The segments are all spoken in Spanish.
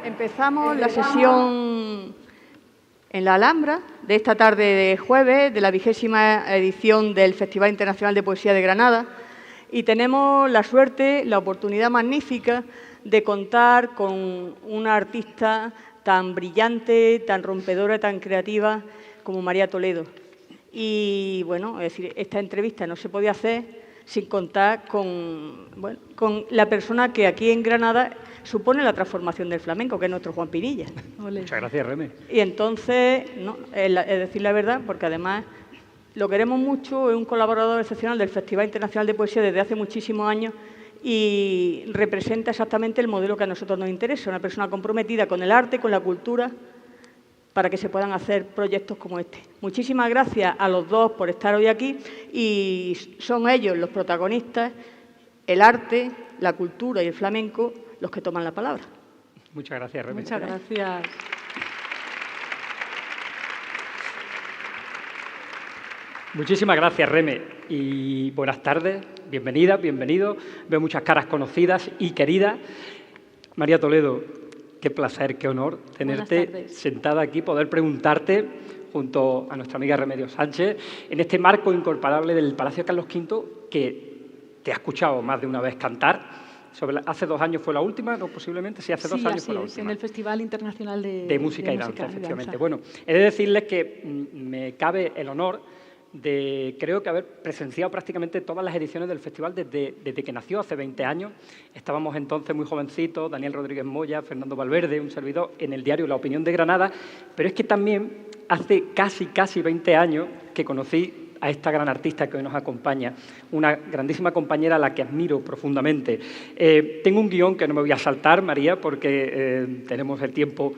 Empezamos la sesión en la Alhambra de esta tarde de jueves de la 20ª edición del Festival Internacional de Poesía de Granada y tenemos la suerte, la oportunidad magnífica de contar con una artista tan brillante, tan rompedora, tan creativa como María Toledo. Y bueno, es decir, esta entrevista no se podía hacer sin contar con la persona que aquí en Granada supone la transformación del flamenco, que es nuestro Juan Pinilla. Muchas gracias, Reme. Y entonces, no, es decir la verdad, porque además lo queremos mucho, es un colaborador excepcional del Festival Internacional de Poesía desde hace muchísimos años y representa exactamente el modelo que a nosotros nos interesa, una persona comprometida con el arte, con la cultura, para que se puedan hacer proyectos como este. Muchísimas gracias a los dos por estar hoy aquí y son ellos los protagonistas, el arte, la cultura y el flamenco, los que toman la palabra. Muchas gracias, Reme. Muchas gracias. Muchísimas gracias, Reme. Y buenas tardes, bienvenida, bienvenido. Veo muchas caras conocidas y queridas. María Toledo, qué placer, qué honor tenerte sentada aquí, poder preguntarte junto a nuestra amiga Remedios Sánchez, en este marco incomparable del Palacio Carlos V, que te ha escuchado más de una vez cantar. Hace 2 años fue la última, ¿no? Posiblemente, sí, hace 2 años fue la última. En el Festival Internacional de Música y Danza, efectivamente. Bueno, he de decirles que me cabe el honor de, creo que haber presenciado prácticamente todas las ediciones del festival desde que nació, hace 20 años. Estábamos entonces muy jovencitos, Daniel Rodríguez Moya, Fernando Valverde, un servidor, en el diario La Opinión de Granada, pero es que también hace casi 20 años que conocí a esta gran artista que hoy nos acompaña, una grandísima compañera a la que admiro profundamente. Tengo un guión que no me voy a saltar, María, porque tenemos el tiempo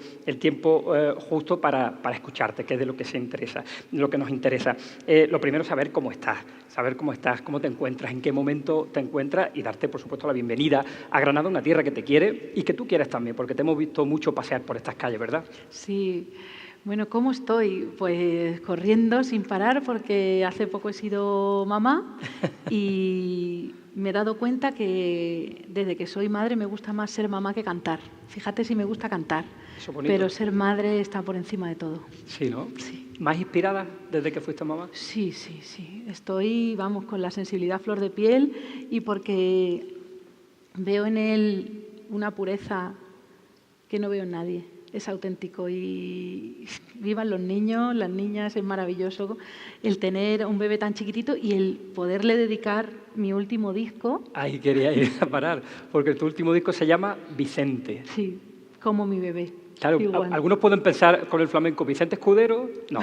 justo para escucharte, que es de lo que nos interesa. Lo primero es saber cómo estás, cómo te encuentras, en qué momento te encuentras y darte, por supuesto, la bienvenida a Granada, una tierra que te quiere y que tú quieres también, porque te hemos visto mucho pasear por estas calles, ¿verdad? Sí. Bueno, ¿cómo estoy? Pues corriendo sin parar porque hace poco he sido mamá y me he dado cuenta que desde que soy madre me gusta más ser mamá que cantar. Fíjate si me gusta cantar, pero ser madre está por encima de todo. Sí, ¿no? Sí. ¿Más inspirada desde que fuiste mamá? Sí. Estoy, con la sensibilidad a flor de piel y porque veo en él una pureza que no veo en nadie. Es auténtico y vivan los niños, las niñas, es maravilloso el tener un bebé tan chiquitito y el poderle dedicar mi último disco. Ahí quería ir a parar, porque tu último disco se llama Vicente. Sí, como mi bebé. Claro, algunos pueden pensar con el flamenco, ¿Vicente Escudero? No,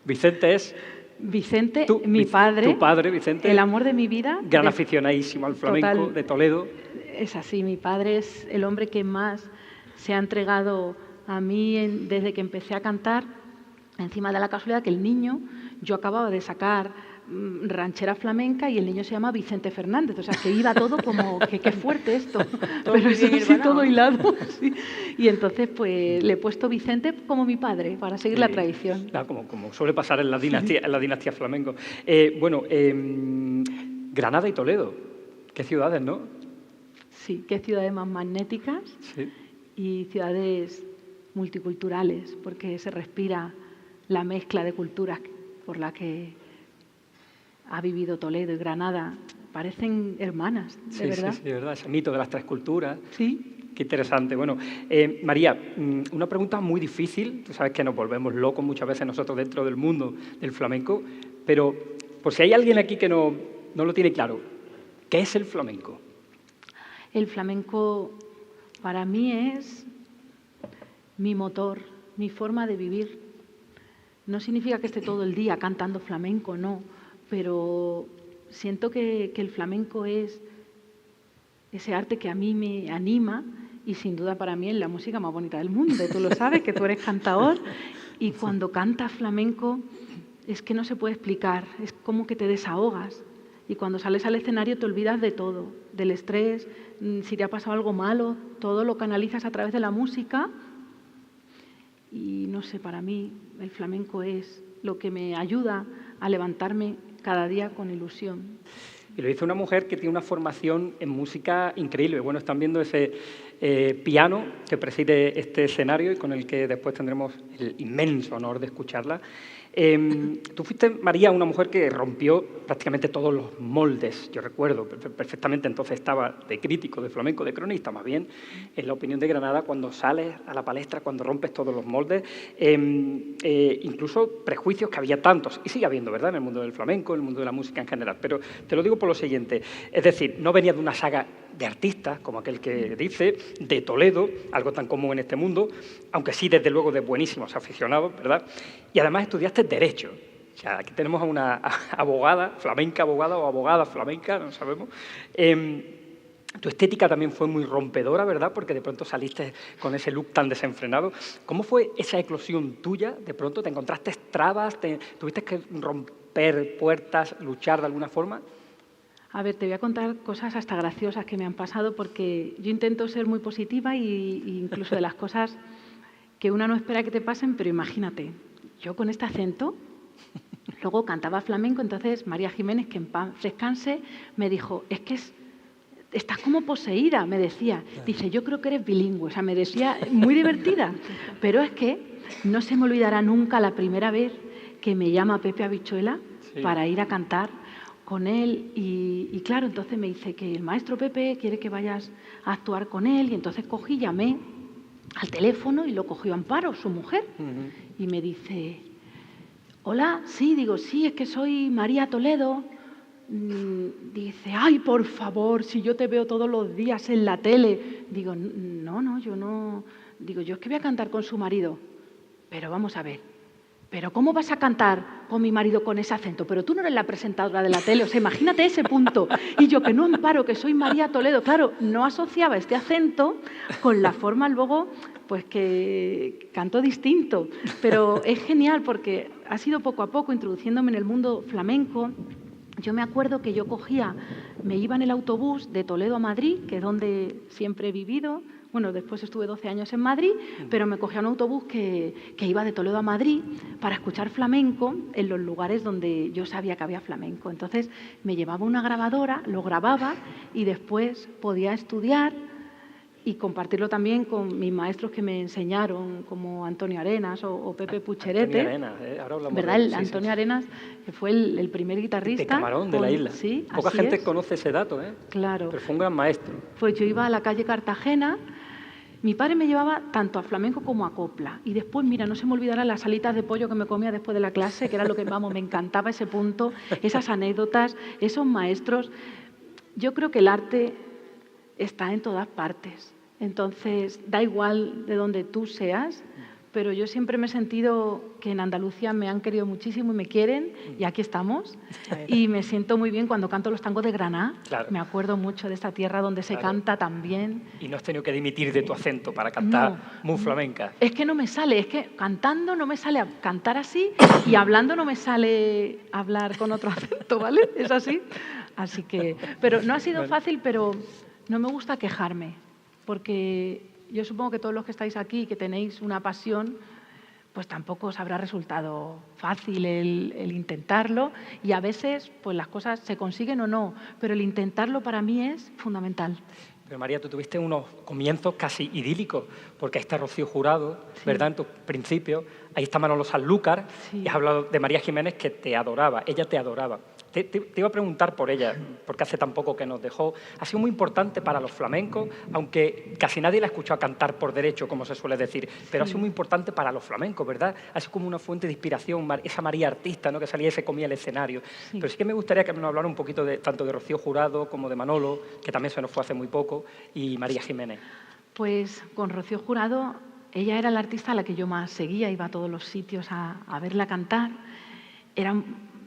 Vicente es... Vicente, mi padre. Tu padre, Vicente. El amor de mi vida. Gran aficionadísimo al flamenco, total, de Toledo. Es así, mi padre es el hombre que más se ha entregado a mí desde que empecé a cantar, encima de la casualidad que el niño, yo acababa de sacar ranchera flamenca y el niño se llama Vicente Fernández, o sea, que iba todo como, que qué fuerte esto, pero eso sí, todo hilado. Sí. Y entonces, pues, le he puesto Vicente como mi padre, para seguir la tradición. Claro, como suele pasar en la dinastía flamenco. Granada y Toledo, qué ciudades, ¿no? Sí, qué ciudades más magnéticas. Sí. Y ciudades multiculturales, porque se respira la mezcla de culturas por la que ha vivido Toledo y Granada. Parecen hermanas, de verdad. Sí, de verdad, ese mito de las 3 culturas. Sí. Qué interesante. Bueno, María, una pregunta muy difícil. Tú sabes que nos volvemos locos muchas veces nosotros dentro del mundo del flamenco, pero por si hay alguien aquí que no lo tiene claro, ¿qué es el flamenco? El flamenco para mí es mi motor, mi forma de vivir. No significa que esté todo el día cantando flamenco, no, pero siento que el flamenco es ese arte que a mí me anima y sin duda para mí es la música más bonita del mundo. Tú lo sabes, que tú eres cantador y cuando cantas flamenco es que no se puede explicar, es como que te desahogas y cuando sales al escenario te olvidas de todo, del estrés, si te ha pasado algo malo, todo lo canalizas a través de la música. Y no sé, para mí el flamenco es lo que me ayuda a levantarme cada día con ilusión. Y lo dice una mujer que tiene una formación en música increíble. Bueno, están viendo ese piano que preside este escenario y con el que después tendremos el inmenso honor de escucharla. Tú fuiste, María, una mujer que rompió prácticamente todos los moldes. Yo recuerdo perfectamente, entonces estaba de crítico de flamenco, de cronista, más bien, en La Opinión de Granada, cuando sales a la palestra, cuando rompes todos los moldes, incluso prejuicios que había tantos, y sigue habiendo, ¿verdad?, en el mundo del flamenco, en el mundo de la música en general. Pero te lo digo por lo siguiente, es decir, no venía de una saga de artistas, como aquel que dice, de Toledo, algo tan común en este mundo, aunque sí, desde luego, de buenísimos aficionados, ¿verdad? Y además estudiaste Derecho. O sea, aquí tenemos a una abogada, flamenca abogada o abogada flamenca, no sabemos. Tu estética también fue muy rompedora, ¿verdad? Porque de pronto saliste con ese look tan desenfrenado. ¿Cómo fue esa eclosión tuya? De pronto te encontraste trabas, tuviste que romper puertas, luchar de alguna forma. A ver, te voy a contar cosas hasta graciosas que me han pasado, porque yo intento ser muy positiva y incluso de las cosas que una no espera que te pasen, pero imagínate, yo con este acento, luego cantaba flamenco, entonces María Jiménez, que en paz descanse, me dijo, es que estás como poseída, me decía. Dice, yo creo que eres bilingüe, o sea, me decía, muy divertida. Pero es que no se me olvidará nunca la primera vez que me llama Pepe Habichuela para ir a cantar con él. Y claro, entonces me dice que el maestro Pepe quiere que vayas a actuar con él, y entonces cogí, llamé al teléfono y lo cogió Amparo, su mujer, y me dice, hola, sí, digo, sí, es que soy María Toledo. Dice, ay, por favor, si yo te veo todos los días en la tele. Digo, no, yo no. Digo, yo es que voy a cantar con su marido. Pero vamos a ver, ¿pero cómo vas a cantar con mi marido con ese acento? Pero tú no eres la presentadora de la tele, o sea, imagínate ese punto. Y yo, que no, Amparo, que soy María Toledo. Claro, no asociaba este acento con la forma luego, pues que canto distinto. Pero es genial porque ha sido poco a poco introduciéndome en el mundo flamenco. Yo me acuerdo que yo me iba en el autobús de Toledo a Madrid, que es donde siempre he vivido. Bueno, después estuve 12 años en Madrid, pero me cogía un autobús que iba de Toledo a Madrid para escuchar flamenco en los lugares donde yo sabía que había flamenco. Entonces me llevaba una grabadora, lo grababa y después podía estudiar y compartirlo también con mis maestros que me enseñaron, como Antonio Arenas o Pepe Pucherete. Antonio Arenas, ahora hablamos ¿verdad? de él. Antonio Arenas, que fue el primer guitarrista. De Camarón, de la isla. Sí, poca gente conoce ese dato, ¿eh? Claro. Pero fue un gran maestro. Pues yo iba a la calle Cartagena. Mi padre me llevaba tanto a flamenco como a copla. Y después, mira, no se me olvidará las alitas de pollo que me comía después de la clase, que era lo que, vamos, me encantaba ese punto, esas anécdotas, esos maestros. Yo creo que el arte está en todas partes. Entonces, da igual de donde tú seas, pero yo siempre me he sentido que en Andalucía me han querido muchísimo y me quieren, y aquí estamos. Y me siento muy bien cuando canto los tangos de Granada. Claro. Me acuerdo mucho de esta tierra donde se canta también. Y no has tenido que dimitir de tu acento para cantar muy flamenca. Es que no me sale, es que cantando no me sale cantar así y hablando no me sale hablar con otro acento, ¿vale? Es así. Así que, pero no ha sido fácil, pero no me gusta quejarme, porque yo supongo que todos los que estáis aquí, que tenéis una pasión, pues tampoco os habrá resultado fácil el intentarlo, y a veces pues las cosas se consiguen o no, pero el intentarlo para mí es fundamental. Pero María, tú tuviste unos comienzos casi idílicos, porque ahí está Rocío Jurado, ¿verdad?, en tus principios, ahí está Manolo Sanlúcar, y has hablado de María Jiménez, que te adoraba, ella te adoraba. Te iba a preguntar por ella, porque hace tan poco que nos dejó. Ha sido muy importante para los flamencos, aunque casi nadie la ha escuchado cantar por derecho, como se suele decir, pero ha sido muy importante para los flamencos, ¿verdad? Ha sido como una fuente de inspiración, esa María artista, ¿no?, que salía y se comía el escenario. Sí. Pero sí que me gustaría que nos hablara un poquito tanto de Rocío Jurado como de Manolo, que también se nos fue hace muy poco, y María Jiménez. Pues con Rocío Jurado, ella era la artista a la que yo más seguía, iba a todos los sitios a verla cantar. Era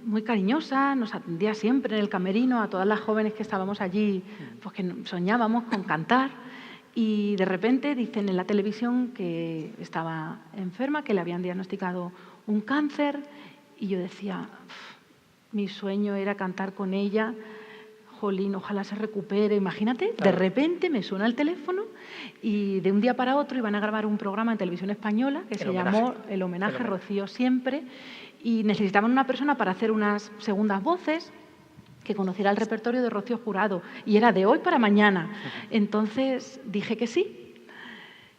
muy cariñosa, nos atendía siempre en el camerino, a todas las jóvenes que estábamos allí, pues que soñábamos con cantar, y de repente dicen en la televisión que estaba enferma, que le habían diagnosticado un cáncer, y yo decía, mi sueño era cantar con ella, jolín, ojalá se recupere, imagínate, claro. De repente me suena el teléfono y de un día para otro iban a grabar un programa en Televisión Española que se llamó El homenaje Rocío Siempre, y necesitaban una persona para hacer unas segundas voces, que conociera el repertorio de Rocío Jurado, y era de hoy para mañana. Entonces dije que sí,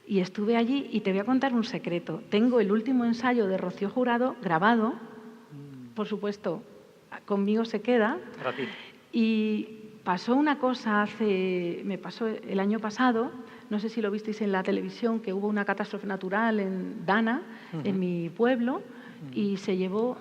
y estuve allí, y te voy a contar un secreto. Tengo el último ensayo de Rocío Jurado grabado, por supuesto, conmigo se queda, y pasó una cosa, me pasó el año pasado, no sé si lo visteis en la televisión, que hubo una catástrofe natural en Dana, en mi pueblo, y se llevó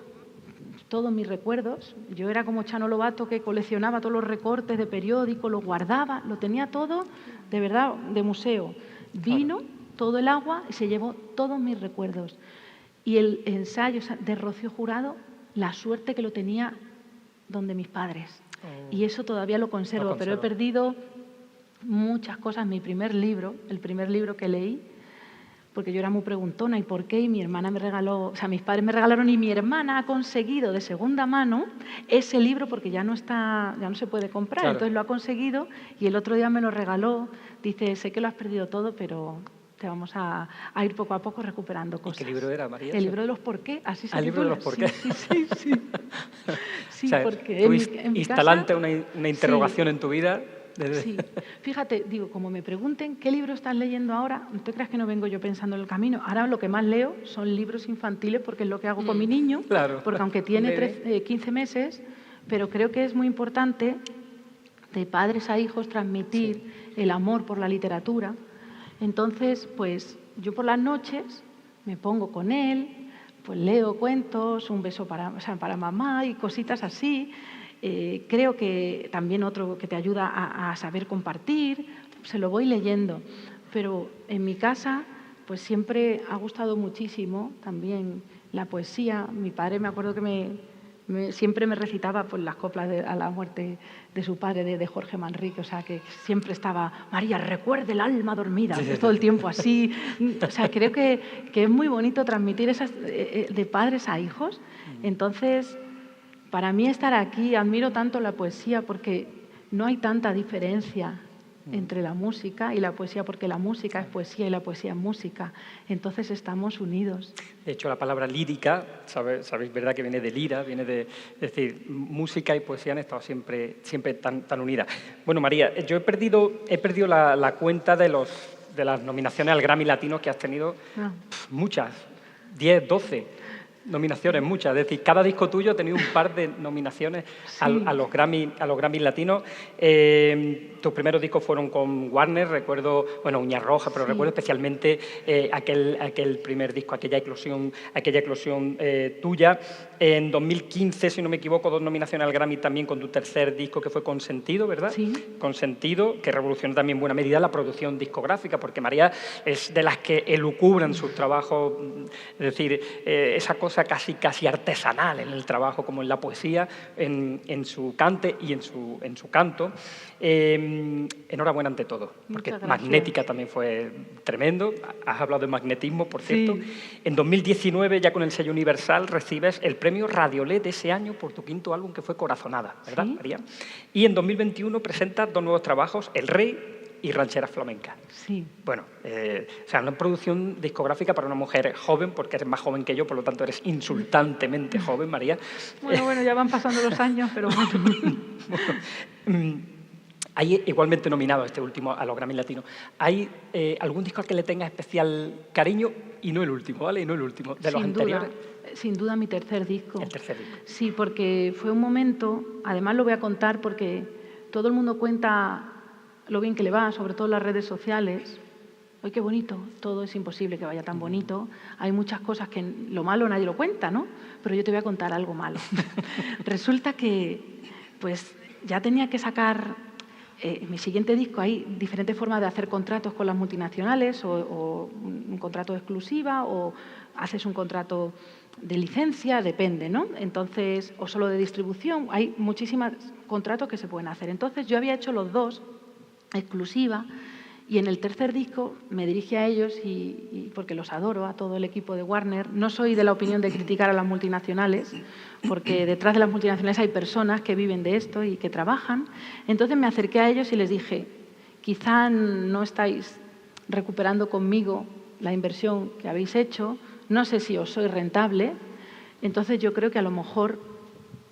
todos mis recuerdos. Yo era como Chano Lobato, que coleccionaba todos los recortes de periódico, los guardaba, lo tenía todo, de verdad, de museo. Vino todo el agua y se llevó todos mis recuerdos. Y el ensayo de Rocío Jurado, la suerte que lo tenía donde mis padres. Y eso todavía lo conservo, pero he perdido muchas cosas. Mi primer libro, el primer libro que leí, porque yo era muy preguntona, ¿y por qué? Y mi hermana me regaló, o sea, mis padres me regalaron, y mi hermana ha conseguido de segunda mano ese libro, porque ya no se puede comprar, entonces lo ha conseguido, y el otro día me lo regaló. Dice, sé que lo has perdido todo, pero te vamos a ir poco a poco recuperando cosas. ¿Y qué libro era, María? El libro de los por qué, así se titula. ¿El libro de los por qué? Sí. Sí, o sea, porque en mi instalante casa, una interrogación en tu vida. Sí, fíjate, digo, como me pregunten qué libro estás leyendo ahora, no te creas que no vengo yo pensando en el camino. Ahora lo que más leo son libros infantiles, porque es lo que hago con mi niño, porque aunque tiene 15 meses, pero creo que es muy importante de padres a hijos transmitir el amor por la literatura. Entonces, pues yo por las noches me pongo con él, pues leo cuentos, un beso para mamá y cositas así. Creo que también otro que te ayuda a saber compartir, se lo voy leyendo. Pero en mi casa pues siempre ha gustado muchísimo también la poesía. Mi padre, me acuerdo que siempre me recitaba pues, las coplas a la muerte de su padre, de Jorge Manrique, o sea, que siempre estaba, María, recuerde el alma dormida, todo el tiempo así. O sea, creo que es muy bonito transmitir esas de padres a hijos. Entonces, para mí estar aquí, admiro tanto la poesía, porque no hay tanta diferencia entre la música y la poesía, porque la música es poesía y la poesía es música. Entonces estamos unidos. De hecho, la palabra lírica, sabéis, ¿verdad?, que viene de lira, viene de... Es decir, música y poesía han estado siempre tan unidas. Bueno, María, yo he perdido la cuenta de las nominaciones al Grammy Latino que has tenido. Muchas, 10, 12 nominaciones, muchas. Es decir, cada disco tuyo ha tenido un par de nominaciones a los Grammy Latinos. Tus primeros discos fueron con Warner, recuerdo, Uñas Rojas, pero recuerdo especialmente aquel primer disco, aquella eclosión tuya. En 2015, si no me equivoco, 2 nominaciones al Grammy también con tu tercer disco, que fue Consentido, ¿verdad? Sí. Consentido, que revolucionó también en buena medida la producción discográfica, porque María es de las que elucubran sus trabajos, es decir, esa cosa casi artesanal en el trabajo, como en la poesía, en su cante y en su canto. Enhorabuena ante todo, porque Magnética también fue tremendo. Has hablado de magnetismo, por cierto. Sí. En 2019, ya con el sello Universal, recibes el premio Radiolet de ese año por tu quinto álbum, que fue Corazonada, ¿verdad, María? Y en 2021 presentas 2 nuevos trabajos, El Rey y Rancheras Flamencas. Sí. Bueno, una producción discográfica para una mujer joven, porque eres más joven que yo, por lo tanto eres insultantemente joven, María. Bueno, ya van pasando los años, pero bueno. Hay igualmente nominado este último a los Grammy Latinos. ¿Hay algún disco al que le tengas especial cariño? Y no el último, ¿vale? Y no el último, de los anteriores. Sin duda mi tercer disco. El tercer disco. Sí, porque fue un momento, además lo voy a contar porque todo el mundo cuenta lo bien que le va, sobre todo en las redes sociales. ¡Ay, qué bonito! Todo es imposible que vaya tan bonito. Hay muchas cosas que lo malo nadie lo cuenta, ¿no? Pero yo te voy a contar algo malo. Resulta que, pues, ya tenía que sacar mi siguiente disco. Hay diferentes formas de hacer contratos con las multinacionales, o un contrato de exclusiva, o haces un contrato de licencia, depende, ¿no? Entonces, o solo de distribución. Hay muchísimos contratos que se pueden hacer. Entonces, yo había hecho los 2, exclusiva, y en el tercer disco me dirigí a ellos, y porque los adoro, a todo el equipo de Warner. No soy de la opinión de criticar a las multinacionales, porque detrás de las multinacionales hay personas que viven de esto y que trabajan. Entonces me acerqué a ellos y les dije, quizá no estáis recuperando conmigo la inversión que habéis hecho, no sé si os soy rentable, entonces yo creo que a lo mejor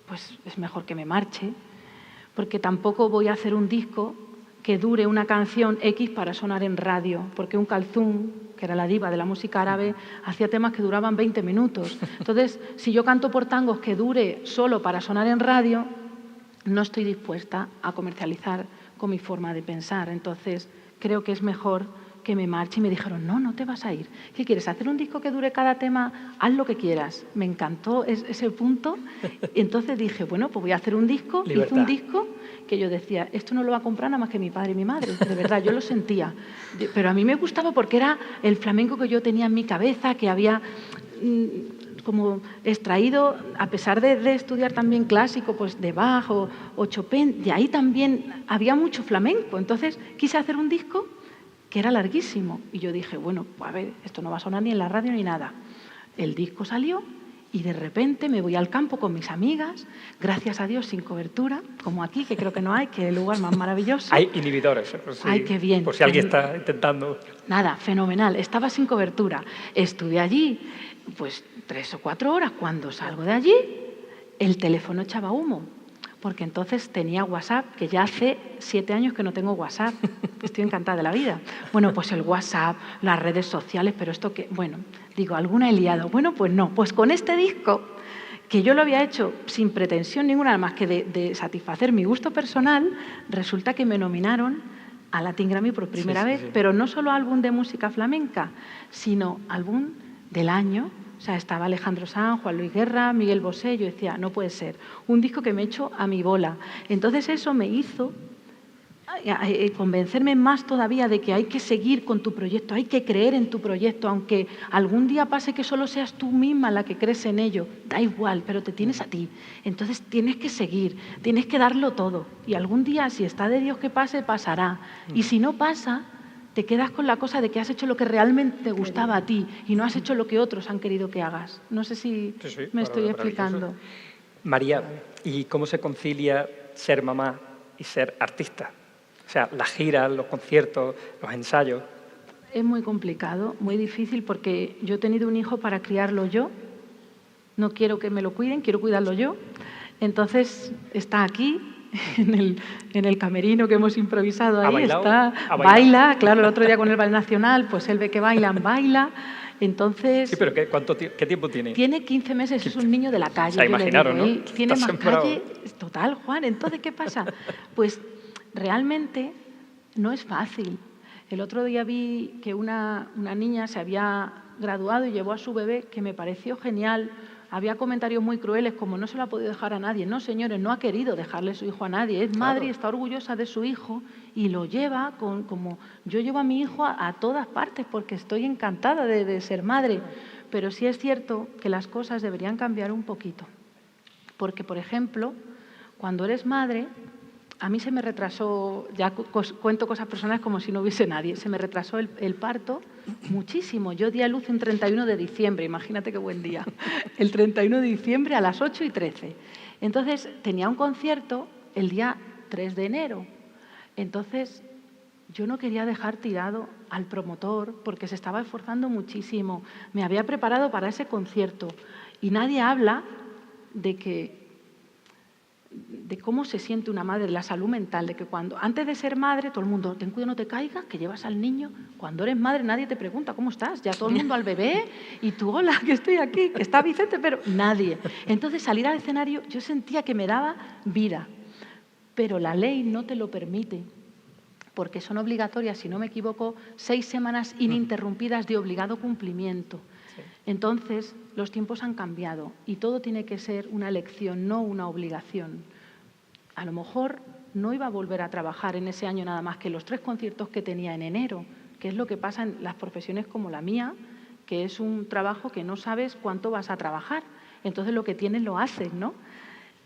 pues es mejor que me marche. porque tampoco voy a hacer un disco que dure una canción X para sonar en radio, porque Kalthum, que era la diva de la música árabe, hacía temas que duraban 20 minutos. Entonces, si yo canto por tangos que dure solo para sonar en radio, no estoy dispuesta a comercializar con mi forma de pensar. Entonces, creo que es mejor que me marche. Y me dijeron, no, no te vas a ir. ¿Qué quieres? ¿Hacer un disco que dure cada tema? Haz lo que quieras. Me encantó ese punto. Entonces dije, bueno, pues voy a hacer un disco. Libertad. Hice un disco que yo decía, esto no lo va a comprar nada más que mi padre y mi madre. De verdad, yo lo sentía. Pero a mí me gustaba porque era el flamenco que yo tenía en mi cabeza, que había como extraído, a pesar de estudiar también clásico, pues de Bach o Chopin, de ahí también había mucho flamenco. Entonces quise hacer un disco que era larguísimo. Y yo dije, bueno, pues a ver, esto no va a sonar ni en la radio ni nada. El disco salió y de repente me voy al campo con mis amigas, gracias a Dios sin cobertura, como aquí, que creo que no hay, que es el lugar más maravilloso. Hay inhibidores, por si, ay, qué bien. Por si alguien está intentando... Nada, fenomenal. Estaba sin cobertura. Estuve allí, pues 3 o 4 horas. Cuando salgo de allí, el teléfono echaba humo. Porque entonces tenía WhatsApp, que ya hace 7 años que no tengo WhatsApp. Estoy encantada de la vida. Bueno, pues el WhatsApp, las redes sociales, pero esto que... Bueno, digo, ¿alguna he liado? Bueno, pues no. Pues con este disco, que yo lo había hecho sin pretensión ninguna, nada más que de satisfacer mi gusto personal, resulta que me nominaron a Latin Grammy por primera vez, pero no solo álbum de música flamenca, sino álbum del año. O sea, estaba Alejandro Sanz, Juan Luis Guerra, Miguel Bosé. Yo decía, no puede ser, un disco que me he hecho a mi bola. Entonces eso me hizo convencerme más todavía de que hay que seguir con tu proyecto, hay que creer en tu proyecto, aunque algún día pase que solo seas tú misma la que crees en ello, da igual, pero te tienes a ti. Entonces tienes que seguir, tienes que darlo todo. Y algún día, si está de Dios que pase, pasará. Y si no pasa, te quedas con la cosa de que has hecho lo que realmente te gustaba a ti y no has hecho lo que otros han querido que hagas. No sé si me estoy explicando. María, ¿y cómo se concilia ser mamá y ser artista? O sea, las giras, los conciertos, los ensayos. Es muy complicado, muy difícil, porque yo he tenido un hijo para criarlo yo. No quiero que me lo cuiden, quiero cuidarlo yo. Entonces está aquí, en el camerino que hemos improvisado ahí. Baila, claro, el otro día con el Ballet Nacional, pues él ve que bailan, baila. Entonces... Sí, pero ¿qué tiempo tiene? Tiene 15 meses, es un niño de la calle. O sea, imaginaros, ¿no? Él tiene más calle. Total, Juan. Entonces, ¿qué pasa? Pues realmente no es fácil. El otro día vi que una niña se había graduado y llevó a su bebé, que me pareció genial. Había comentarios muy crueles, como no se lo ha podido dejar a nadie. No, señores, no ha querido dejarle su hijo a nadie. Es madre y está orgullosa de su hijo y lo lleva como yo llevo a mi hijo a todas partes, porque estoy encantada de ser madre. Pero sí es cierto que las cosas deberían cambiar un poquito. Porque, por ejemplo, cuando eres madre, a mí se me retrasó, ya cuento cosas personales como si no hubiese nadie, se me retrasó el parto muchísimo. Yo di a luz un 31 de diciembre, imagínate qué buen día. El 31 de diciembre a las 8:13. Entonces tenía un concierto el día 3 de enero. Entonces yo no quería dejar tirado al promotor porque se estaba esforzando muchísimo. Me había preparado para ese concierto y nadie habla de cómo se siente una madre, de la salud mental, de que cuando antes de ser madre todo el mundo, ten cuidado no te caigas, que llevas al niño. Cuando eres madre nadie te pregunta cómo estás, ya todo el mundo al bebé y tú, hola, que estoy aquí, que está Vicente, pero nadie. Entonces salir al escenario yo sentía que me daba vida, pero la ley no te lo permite, porque son obligatorias, si no me equivoco, 6 semanas ininterrumpidas de obligado cumplimiento. Entonces, los tiempos han cambiado y todo tiene que ser una elección, no una obligación. A lo mejor no iba a volver a trabajar en ese año nada más que los 3 conciertos que tenía en enero, que es lo que pasa en las profesiones como la mía, que es un trabajo que no sabes cuánto vas a trabajar. Entonces, lo que tienes lo haces, ¿no?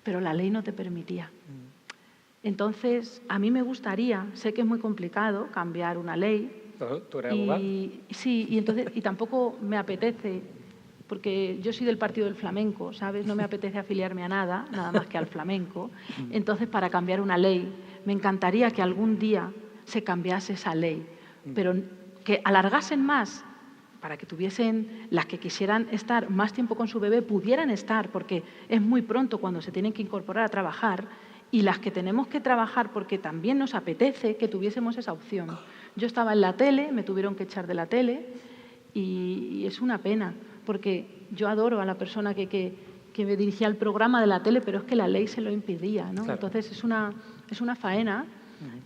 Pero la ley no te permitía. Entonces, a mí me gustaría, sé que es muy complicado cambiar una ley. ¿Tú eres abogado? Sí, y tampoco me apetece, porque yo soy del partido del flamenco, ¿sabes? No me apetece afiliarme a nada más que al flamenco. Entonces, para cambiar una ley, me encantaría que algún día se cambiase esa ley, pero que alargasen más, para que tuviesen, las que quisieran estar más tiempo con su bebé, pudieran estar, porque es muy pronto cuando se tienen que incorporar a trabajar, y las que tenemos que trabajar porque también nos apetece que tuviésemos esa opción. Yo estaba en la tele, me tuvieron que echar de la tele y es una pena, porque yo adoro a la persona que me dirigía el programa de la tele, pero es que la ley se lo impedía, ¿no? Claro. Entonces es una faena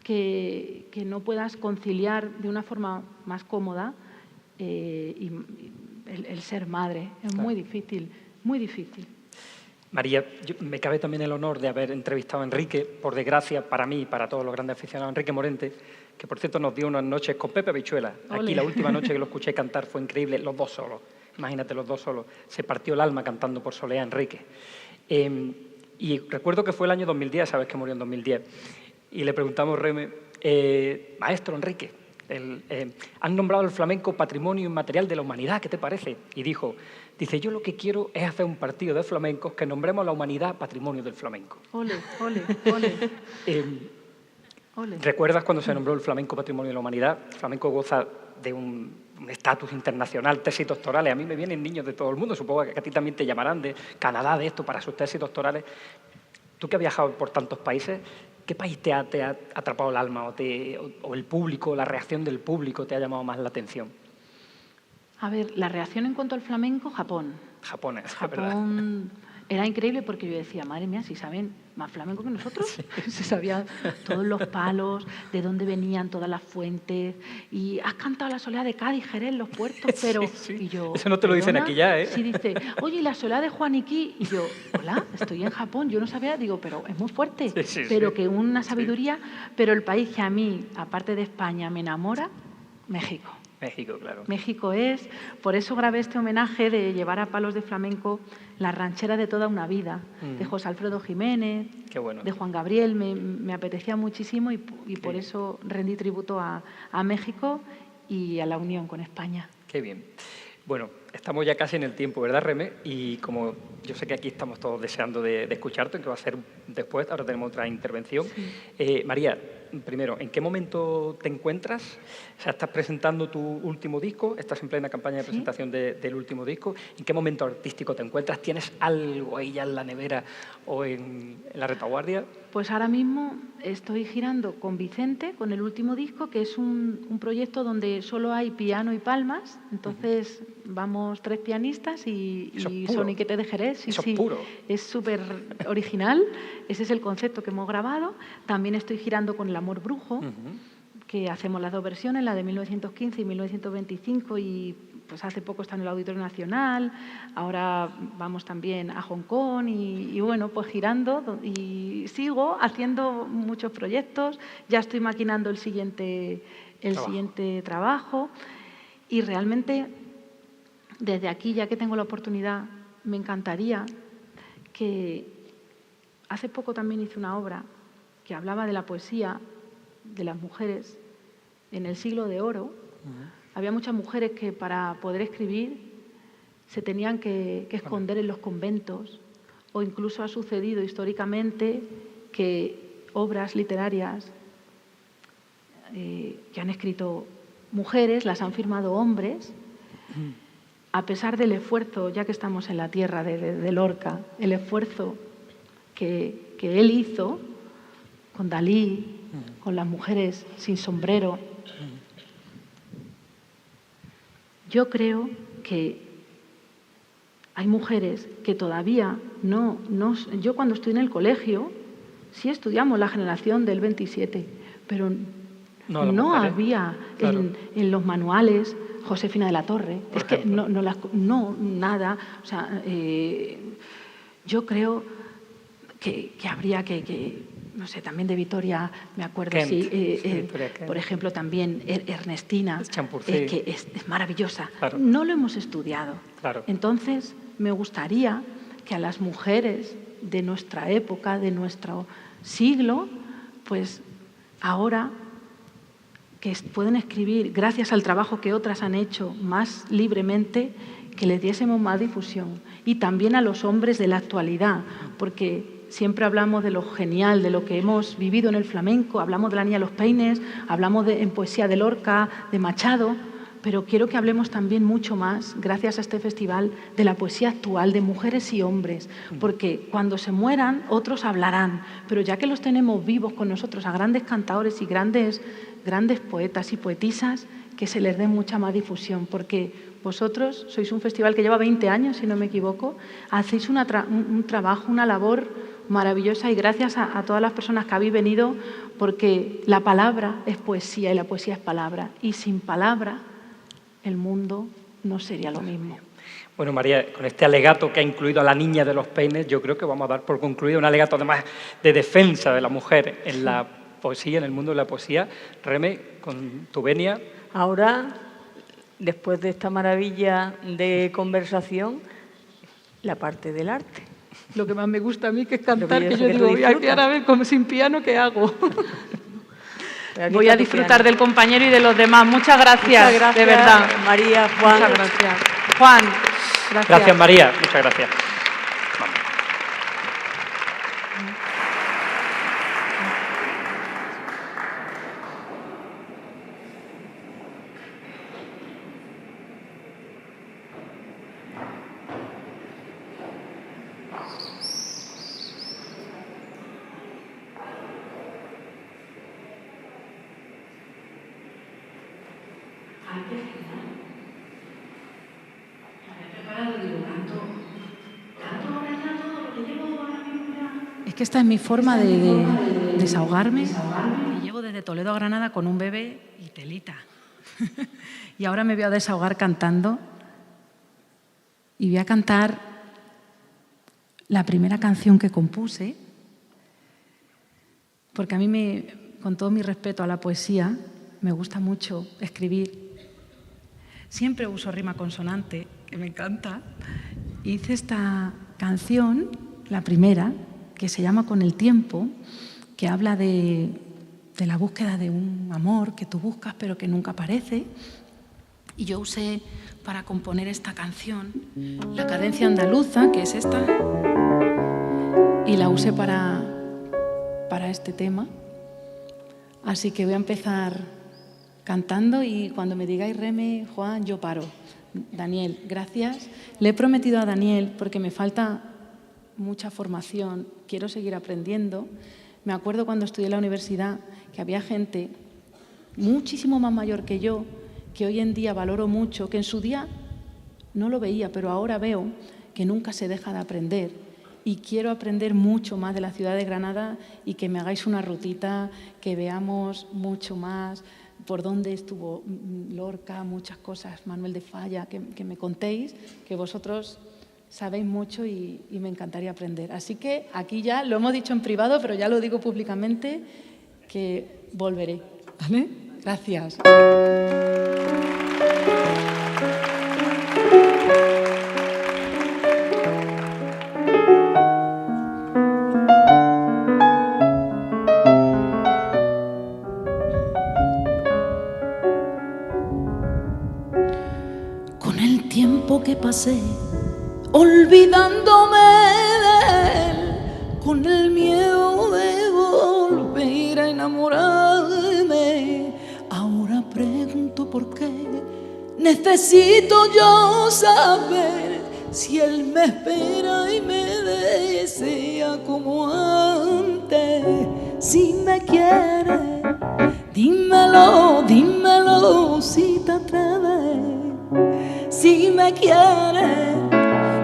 que no puedas conciliar de una forma más cómoda y el ser madre. Es muy difícil, muy difícil. María, me cabe también el honor de haber entrevistado a Enrique, por desgracia, para mí y para todos los grandes aficionados, Enrique Morente, que por cierto nos dio unas noches con Pepe Habichuela. Aquí la última noche que lo escuché cantar fue increíble, los dos solos. Imagínate, los dos solos. Se partió el alma cantando por Soleá, Enrique. Y recuerdo que fue el año 2010, sabes que murió en 2010, y le preguntamos, Reme, maestro Enrique, han nombrado el flamenco Patrimonio Inmaterial de la Humanidad, ¿qué te parece? Y dice, yo lo que quiero es hacer un partido de flamencos que nombremos a la humanidad Patrimonio del Flamenco. Ole, ole, ole. Ole. ¿Recuerdas cuando se nombró el flamenco Patrimonio de la Humanidad? El flamenco goza de un estatus internacional, tesis doctorales. A mí me vienen niños de todo el mundo, supongo que a ti también te llamarán de Canadá, de esto, para sus tesis doctorales. Tú que has viajado por tantos países, ¿qué país te ha atrapado el alma o el público, la reacción del público te ha llamado más la atención? A ver, la reacción en cuanto al flamenco, Japón. Japón, Japón era increíble porque yo decía, madre mía, si saben más flamenco que nosotros. Sí. Se sabían todos los palos, de dónde venían todas las fuentes. Y has cantado la soleá de Cádiz, Jerez, los puertos, pero... Sí. Y yo, eso no te lo dicen aquí ya, ¿eh? Sí, dice, oye, ¿y la soleá de Juaniquí? Y yo, hola, estoy en Japón, yo no sabía, digo, pero es muy fuerte. Pero que una sabiduría, pero el país que a mí, aparte de España, me enamora, México. México, claro. México es, por eso grabé este homenaje de llevar a palos de flamenco la ranchera de toda una vida, de José Alfredo Jiménez, Qué bueno. de Juan Gabriel, me apetecía muchísimo y por eso rendí tributo a México y a la unión con España. Qué bien. Bueno, estamos ya casi en el tiempo, ¿verdad, Reme? Y como yo sé que aquí estamos todos deseando de escucharte, que va a ser después, ahora tenemos otra intervención. Sí. María, primero, ¿en qué momento te encuentras? O sea, estás presentando tu último disco, estás en plena campaña de presentación del último disco. ¿En qué momento artístico te encuentras? ¿Tienes algo ahí ya en la nevera o en la retaguardia? Pues ahora mismo estoy girando con Vicente, con el último disco, que es un proyecto donde solo hay piano y palmas. Entonces vamos 3 pianistas y soniquete de Jerez. Eso es puro. Es súper original. Ese es el concepto que hemos grabado. También estoy girando con El amor brujo, que hacemos las 2 versiones, la de 1915 y 1925, y pues hace poco está en el Auditorio Nacional. Ahora vamos también a Hong Kong y bueno, pues girando y sigo haciendo muchos proyectos. Ya estoy maquinando el siguiente trabajo y realmente desde aquí, ya que tengo la oportunidad, me encantaría que hace poco también hice una obra que hablaba de la poesía de las mujeres en el siglo de oro. Había muchas mujeres que para poder escribir se tenían que esconder en los conventos, o incluso ha sucedido históricamente que obras literarias que han escrito mujeres las han firmado hombres, a pesar del esfuerzo, ya que estamos en la tierra de Lorca, el esfuerzo que él hizo con Dalí, con las mujeres sin sombrero. Yo creo que hay mujeres que todavía no... Yo cuando estudié en el colegio, sí estudiamos la generación del 27, pero no había en los manuales Josefina de la Torre. Es que no, nada. O sea, yo creo que habría que no sé, también de Victoria, me acuerdo, Kent, sí, por ejemplo, también Ernestina, que es maravillosa. Claro. No lo hemos estudiado. Claro. Entonces, me gustaría que a las mujeres de nuestra época, de nuestro siglo, pues ahora que pueden escribir, gracias al trabajo que otras han hecho más libremente, que les diésemos más difusión. Y también a los hombres de la actualidad, porque siempre hablamos de lo genial, de lo que hemos vivido en el flamenco, hablamos de la Niña de los Peines, hablamos en poesía de Lorca, de Machado, pero quiero que hablemos también mucho más, gracias a este festival, de la poesía actual, de mujeres y hombres, porque cuando se mueran, otros hablarán, pero ya que los tenemos vivos con nosotros, a grandes cantadores y grandes poetas y poetisas, que se les dé mucha más difusión, porque vosotros sois un festival que lleva 20 años, si no me equivoco, hacéis un trabajo, una labor maravillosa, y gracias a todas las personas que habéis venido, porque la palabra es poesía y la poesía es palabra, y sin palabra el mundo no sería lo mismo. Bueno, María, con este alegato que ha incluido a la niña de los peines, yo creo que vamos a dar por concluido un alegato además de defensa de la mujer en la poesía, en el mundo de la poesía. Reme, con tu venia. Ahora, después de esta maravilla de conversación, la parte del arte. Lo que más me gusta a mí, que es cantar, que yo yo digo, digo, ahora a ver, como sin piano, ¿qué hago? Voy está a tu disfrutar piano. del compañero y de los demás. Muchas gracias, Muchas gracias, de verdad. María, Juan. Muchas gracias. Juan, gracias. Gracias, María. Muchas gracias. Es que esta es mi forma de desahogarme. Y llevo desde Toledo a Granada con un bebé y telita. Y ahora me voy a desahogar cantando. Y voy a cantar la primera canción que compuse, porque a mí, con todo mi respeto a la poesía, me gusta mucho escribir. Siempre uso rima consonante, que me encanta. Hice esta canción, la primera, que se llama Con el tiempo, que habla de la búsqueda de un amor que tú buscas pero que nunca aparece. Y yo usé para componer esta canción la cadencia andaluza, que es esta, y la usé para este tema. Así que voy a empezar cantando y cuando me digáis Reme, Juan, yo paro. Daniel, gracias. Le he prometido a Daniel, porque me falta mucha formación, quiero seguir aprendiendo. Me acuerdo cuando estudié en la universidad que había gente muchísimo más mayor que yo, que hoy en día valoro mucho, que en su día no lo veía, pero ahora veo que nunca se deja de aprender. Y quiero aprender mucho más de la ciudad de Granada y que me hagáis una rutita, que veamos mucho más por dónde estuvo Lorca, muchas cosas, Manuel de Falla, que me contéis, que vosotros sabéis mucho y me encantaría aprender. Así que aquí ya lo hemos dicho en privado, pero ya lo digo públicamente, que volveré. ¿Vale? Gracias. Con el tiempo que pasé olvidándome de él, con el miedo de volver a enamorarme, ahora pregunto por qué. Necesito yo saber si él me espera y me desea como antes. Si me quiere, dímelo, dímelo si te atreves. Si me quiere,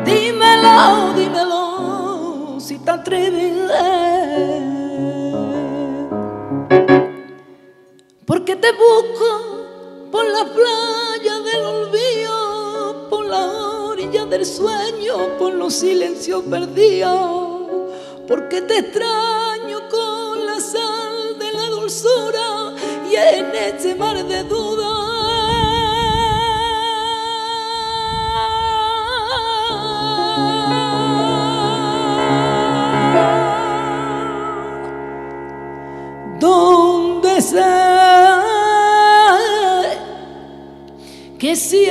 dímelo, dímelo si te atreves. Porque te busco por la playa del olvido, por la orilla del sueño, por los silencios perdidos. Porque te extraño con la sal de la dulzura y en este mar de dudas. Donde sé que siempre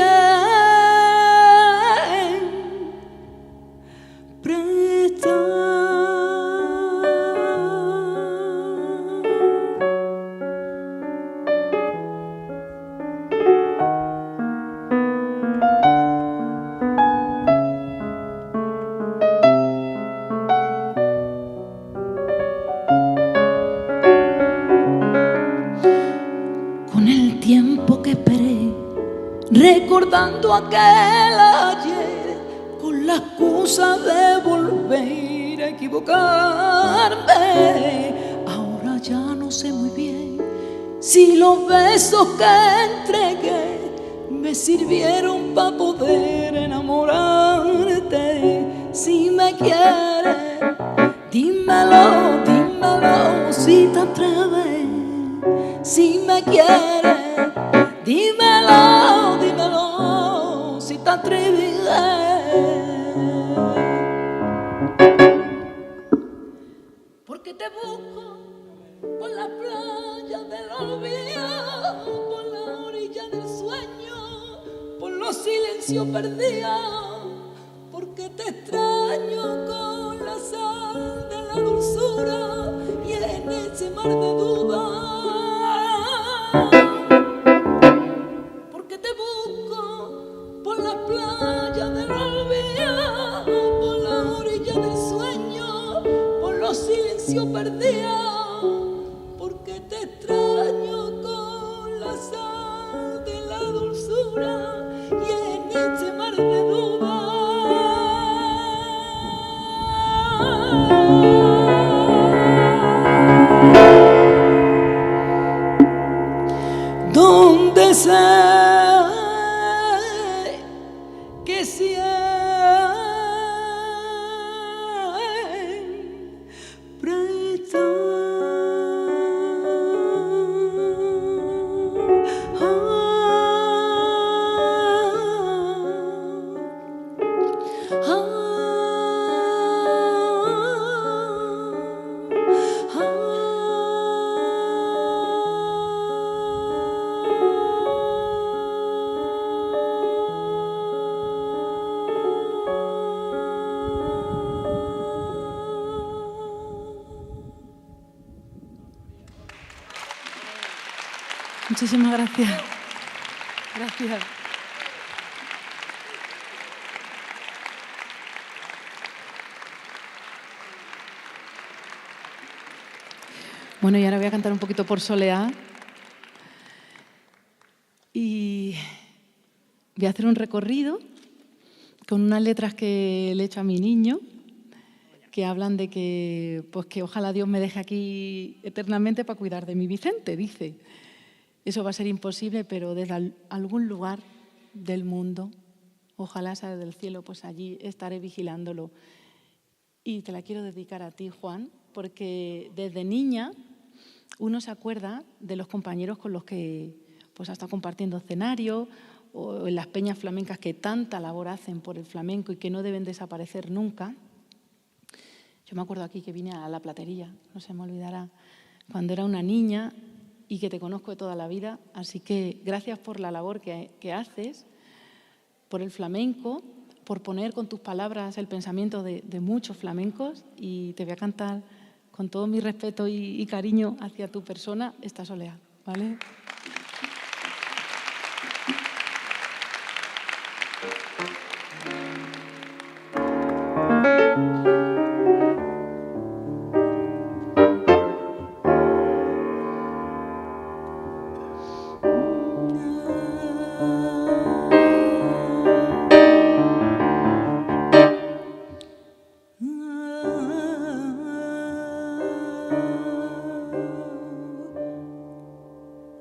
está. recordando aquel ayer con la excusa de volver a equivocarme. Ahora ya no sé muy bien si los besos que entregué me sirvieron para poder enamorarte. Si me quieres, dímelo, dímelo si te atreves. Si me quieres, dímelo, dímelo si te atreves. Porque te busco por la playa del olvido, por la orilla del sueño, por los silencios perdidos. Porque te extraño con la sal de la dulzura y en ese mar de dudas. Porque te busco por la playa del olvido, por la orilla del sueño, por los silencios perdidos. Porque te extraño con la sal de la dulzura y en ese mar de dudas. Donde sé que siempre está. Muchísimas gracias. Gracias. Bueno, y ahora voy a cantar un poquito por Soleá. Y voy a hacer un recorrido con unas letras que le he hecho a mi niño, que hablan de que, pues que ojalá Dios me deje aquí eternamente para cuidar de mi Vicente, dice. Eso va a ser imposible, pero desde algún lugar del mundo, ojalá sea del cielo, pues allí estaré vigilándolo. Y te la quiero dedicar a ti, Juan, porque desde niña uno se acuerda de los compañeros con los que pues, ha estado compartiendo escenario o en las peñas flamencas que tanta labor hacen por el flamenco y que no deben desaparecer nunca. Yo me acuerdo aquí que vine a La Platería, no se me olvidará, cuando era una niña y que te conozco de toda la vida. Así que gracias por la labor que haces, por el flamenco, por poner con tus palabras el pensamiento de muchos flamencos, y te voy a cantar con todo mi respeto y cariño hacia tu persona esta Soleá, ¿vale?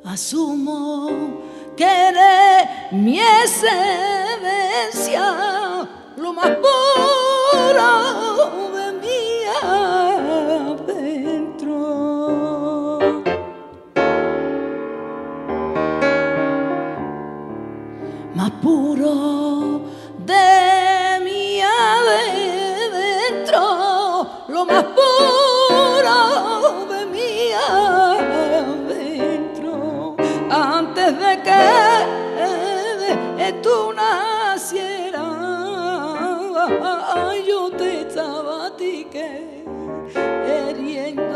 Asumo que eres mi esencia, lo más puro de mí adentro. Más puro de mí adentro, lo más puro de mí adentro. Antes de que tú nacieras, yo te estaba a ti queriendo.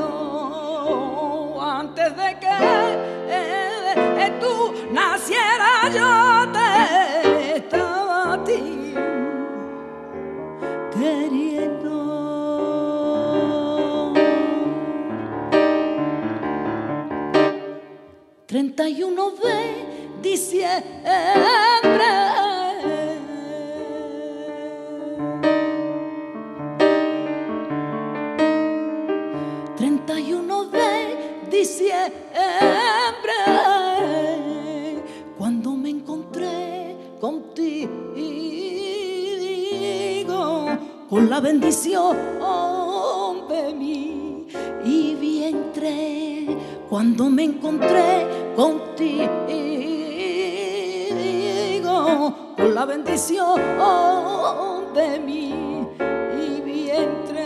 Antes de que tú nacieras, yo te estaba a ti queriendo. 31 de diciembre 31 de diciembre, cuando me encontré contigo, con la bendición de mi vientre, cuando me encontré contigo, con la bendición de mi vientre.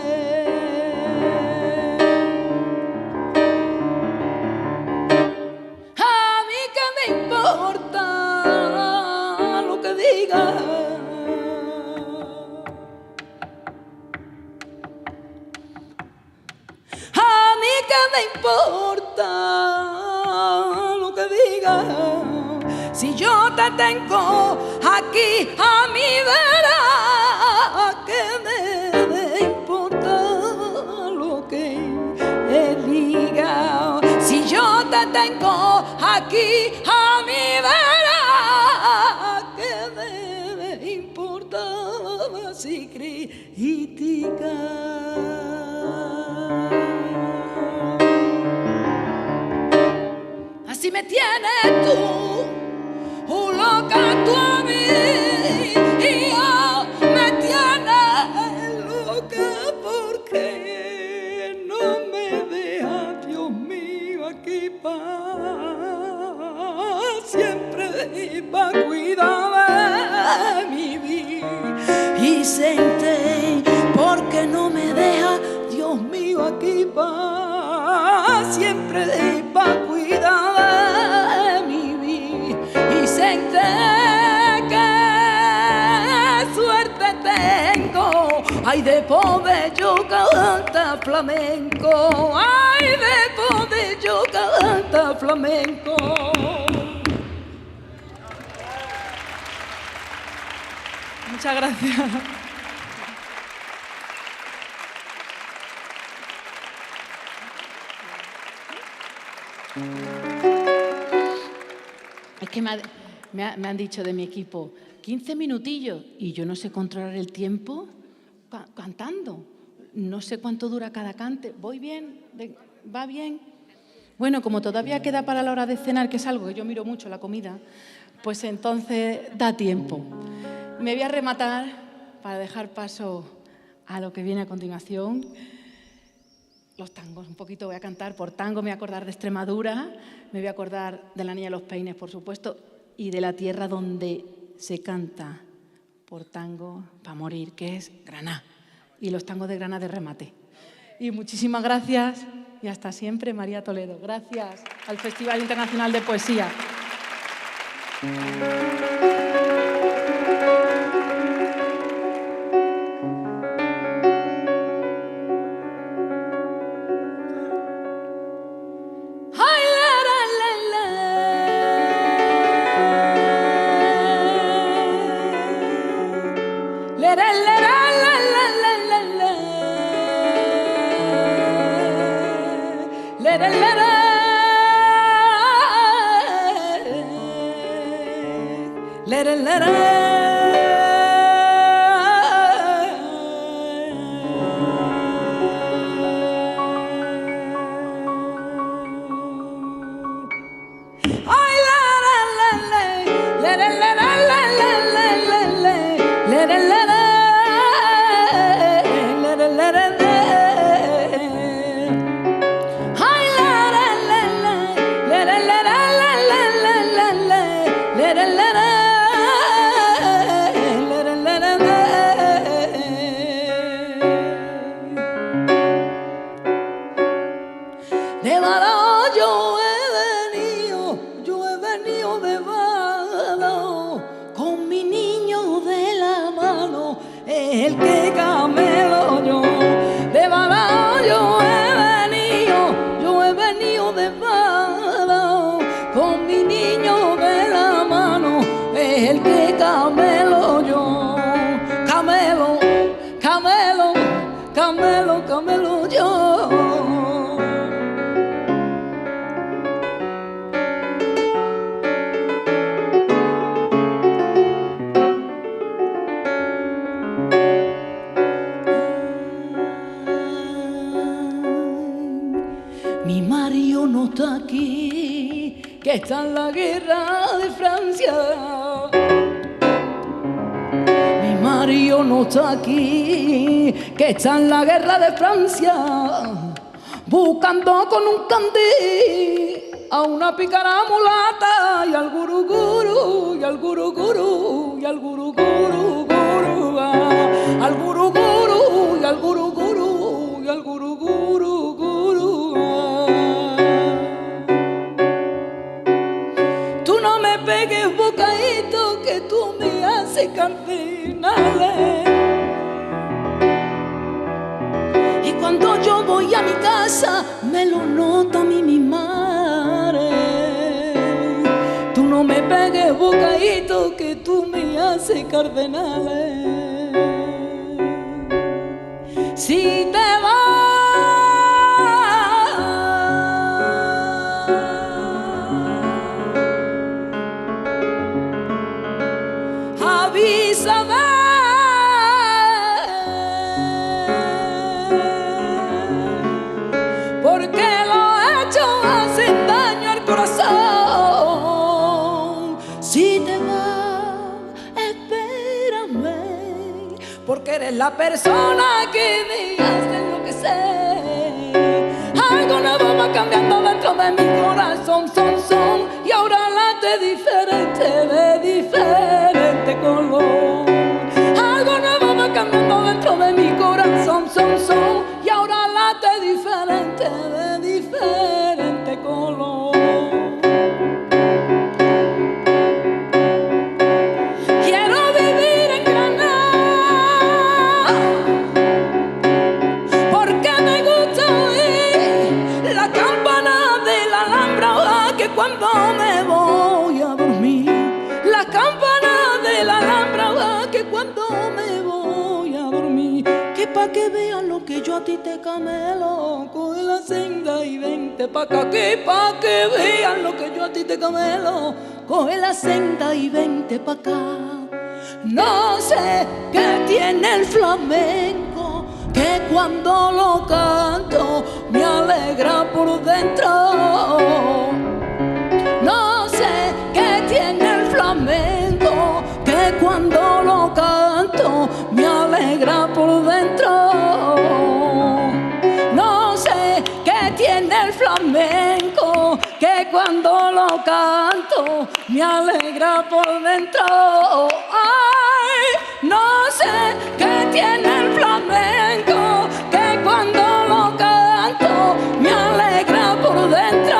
A mí que me importa lo que diga, a mí que me importa lo que diga, si yo te tengo aquí a mi vera, que me importa lo que él diga, si yo te tengo aquí a mi vera, que me importa si critica. Así me tienes tú, loca tú a mí, y yo me tienes loca porque no me deja, Dios mío, aquí para siempre y para cuidar de mi vida. Y senté porque no me deja, Dios mío, aquí para siempre y para cuidar de mi vida. Y senté que suerte tengo, ay, de poder yo cantar flamenco, ay, de poder yo cantar flamenco. Muchas gracias. Es que me han dicho de mi equipo, 15 minutillos, y yo no sé controlar el tiempo cantando. No sé cuánto dura cada cante. ¿Voy bien? ¿Va bien? Bueno, como todavía queda para la hora de cenar, que es algo que yo miro mucho, la comida, pues entonces da tiempo. Me voy a rematar para dejar paso a lo que viene a continuación. Los tangos, un poquito voy a cantar por tango, me voy a acordar de Extremadura, me voy a acordar de la Niña de los Peines, por supuesto, y de la tierra donde se canta por tango para morir, que es Granada, y los tangos de Granada de remate. Y muchísimas gracias y hasta siempre, María Toledo. Gracias al Festival Internacional de Poesía. no está aquí, que está en la guerra de Francia. Mi marido no está aquí, que está en la guerra de Francia, buscando con un candil a una pícara mulata y al guruguru, y al guruguru, y al guruguru, guru, al guruguru, y al guruguru, y al guruguru, guru. Tú no me pegues bocadito, que tú me haces cardinales. Y cuando yo voy a mi casa, me lo nota a mí mi madre. Tú no me pegues bocadito, que tú me haces cardenales. Si te vas, avísame. Si te vas, espérame, porque eres la persona que me hace enloquecer. Algo nuevo va cambiando dentro de mi corazón, son, y ahora late de diferente color. Algo nuevo va cambiando dentro de mi corazón, son, y ahora late de diferente color. Cuando me voy a dormir, la campana de la Alhambra, que cuando me voy a dormir, que pa' que vean lo que yo a ti te camelo, coge la senda y vente pa' acá, que pa' que vean lo que yo a ti te camelo, coge la senda y vente pa' acá. No sé qué tiene el flamenco, que cuando lo canto me alegra por dentro. No sé qué tiene el flamenco, que cuando lo canto me alegra por dentro. No sé qué tiene el flamenco, que cuando lo canto me alegra por dentro. Ay, no sé qué tiene el flamenco, que cuando lo canto me alegra por dentro.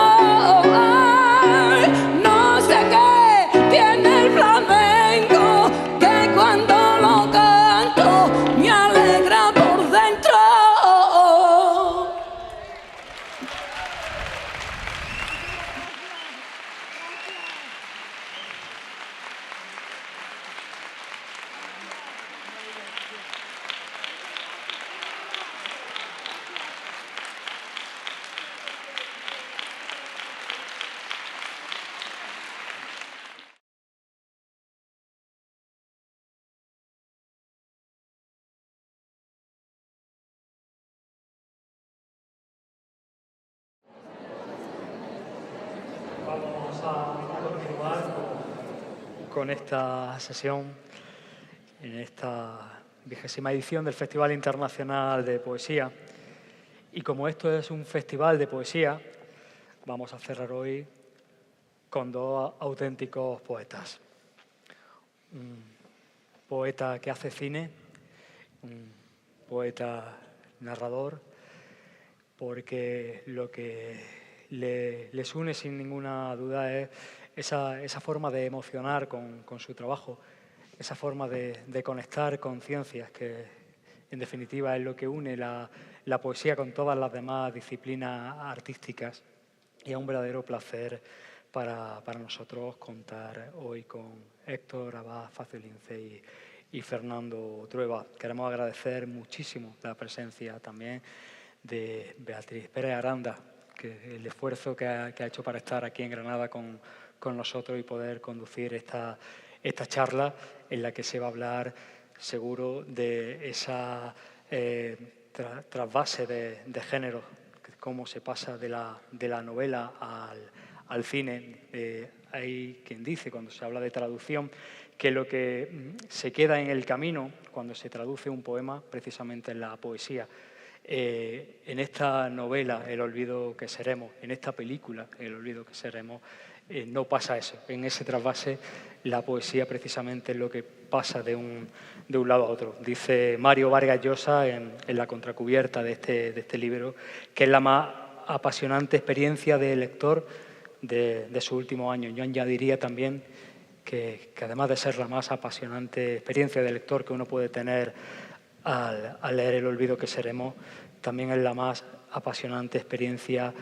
Vamos a continuar con esta sesión en esta 20ª edición del Festival Internacional de Poesía. Y como esto es un festival de poesía, vamos a cerrar hoy con dos auténticos poetas. Un poeta que hace cine, un poeta narrador, porque lo que les une sin ninguna duda es esa forma de emocionar con su trabajo, esa forma de conectar conciencias, que en definitiva es lo que une la poesía con todas las demás disciplinas artísticas. Y es un verdadero placer para nosotros contar hoy con Héctor Abad Faciolince y Fernando Trueba. Queremos agradecer muchísimo la presencia también de Beatriz Pérez Aranda, que el esfuerzo que ha hecho para estar aquí en Granada con nosotros y poder conducir esta charla en la que se va a hablar seguro de esa trasvase de género cómo se pasa de la novela al cine. Hay quien dice, cuando se habla de traducción, que lo que se queda en el camino cuando se traduce un poema precisamente es la poesía. En esta novela, El olvido que seremos, en esta película, El olvido que seremos, no pasa eso. En ese trasvase, la poesía precisamente es lo que pasa de un lado a otro. Dice Mario Vargas Llosa en la contracubierta de este libro que es la más apasionante experiencia de lector de sus últimos años. Yo añadiría también que además de ser la más apasionante experiencia de lector que uno puede tener al leer El olvido que seremos, también es la más apasionante experiencia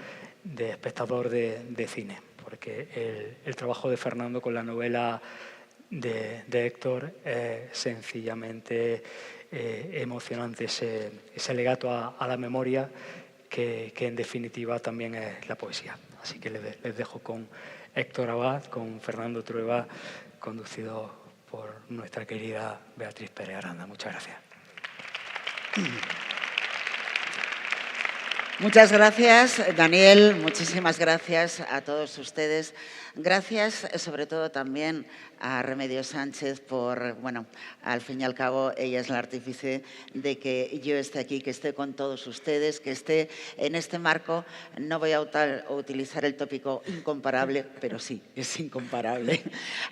de espectador de cine, porque el trabajo de Fernando con la novela de Héctor es sencillamente emocionante, ese legato a la memoria que en definitiva también es la poesía. Así que les dejo con Héctor Abad, con Fernando Trueba, conducido por nuestra querida Beatriz Pérez Aranda. Muchas gracias. Muchas gracias, Daniel. Muchísimas gracias a todos ustedes. Gracias sobre todo también a Remedios Sánchez por, bueno, al fin y al cabo ella es la artífice de que yo esté aquí, que esté con todos ustedes, que esté en este marco. No voy a utilizar el tópico incomparable, pero sí, es incomparable.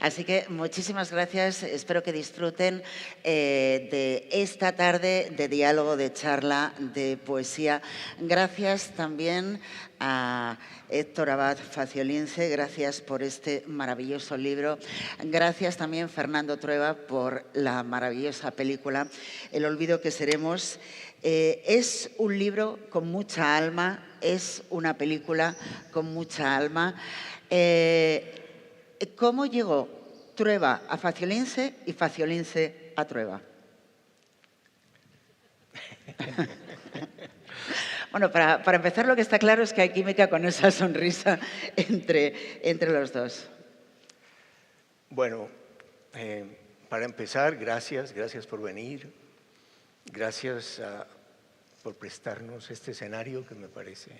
Así que muchísimas gracias. Espero que disfruten de esta tarde de diálogo, de charla, de poesía. Gracias también a Héctor Abad Faciolince, gracias por este maravilloso libro. Gracias también, Fernando Trueba, por la maravillosa película El olvido que seremos. Es un libro con mucha alma, es una película con mucha alma. ¿Cómo llegó Trueba a Faciolince y Faciolince a Trueba? Bueno, para empezar, lo que está claro es que hay química con esa sonrisa entre los dos. Bueno, para empezar, gracias por venir. Gracias por prestarnos este escenario que me parece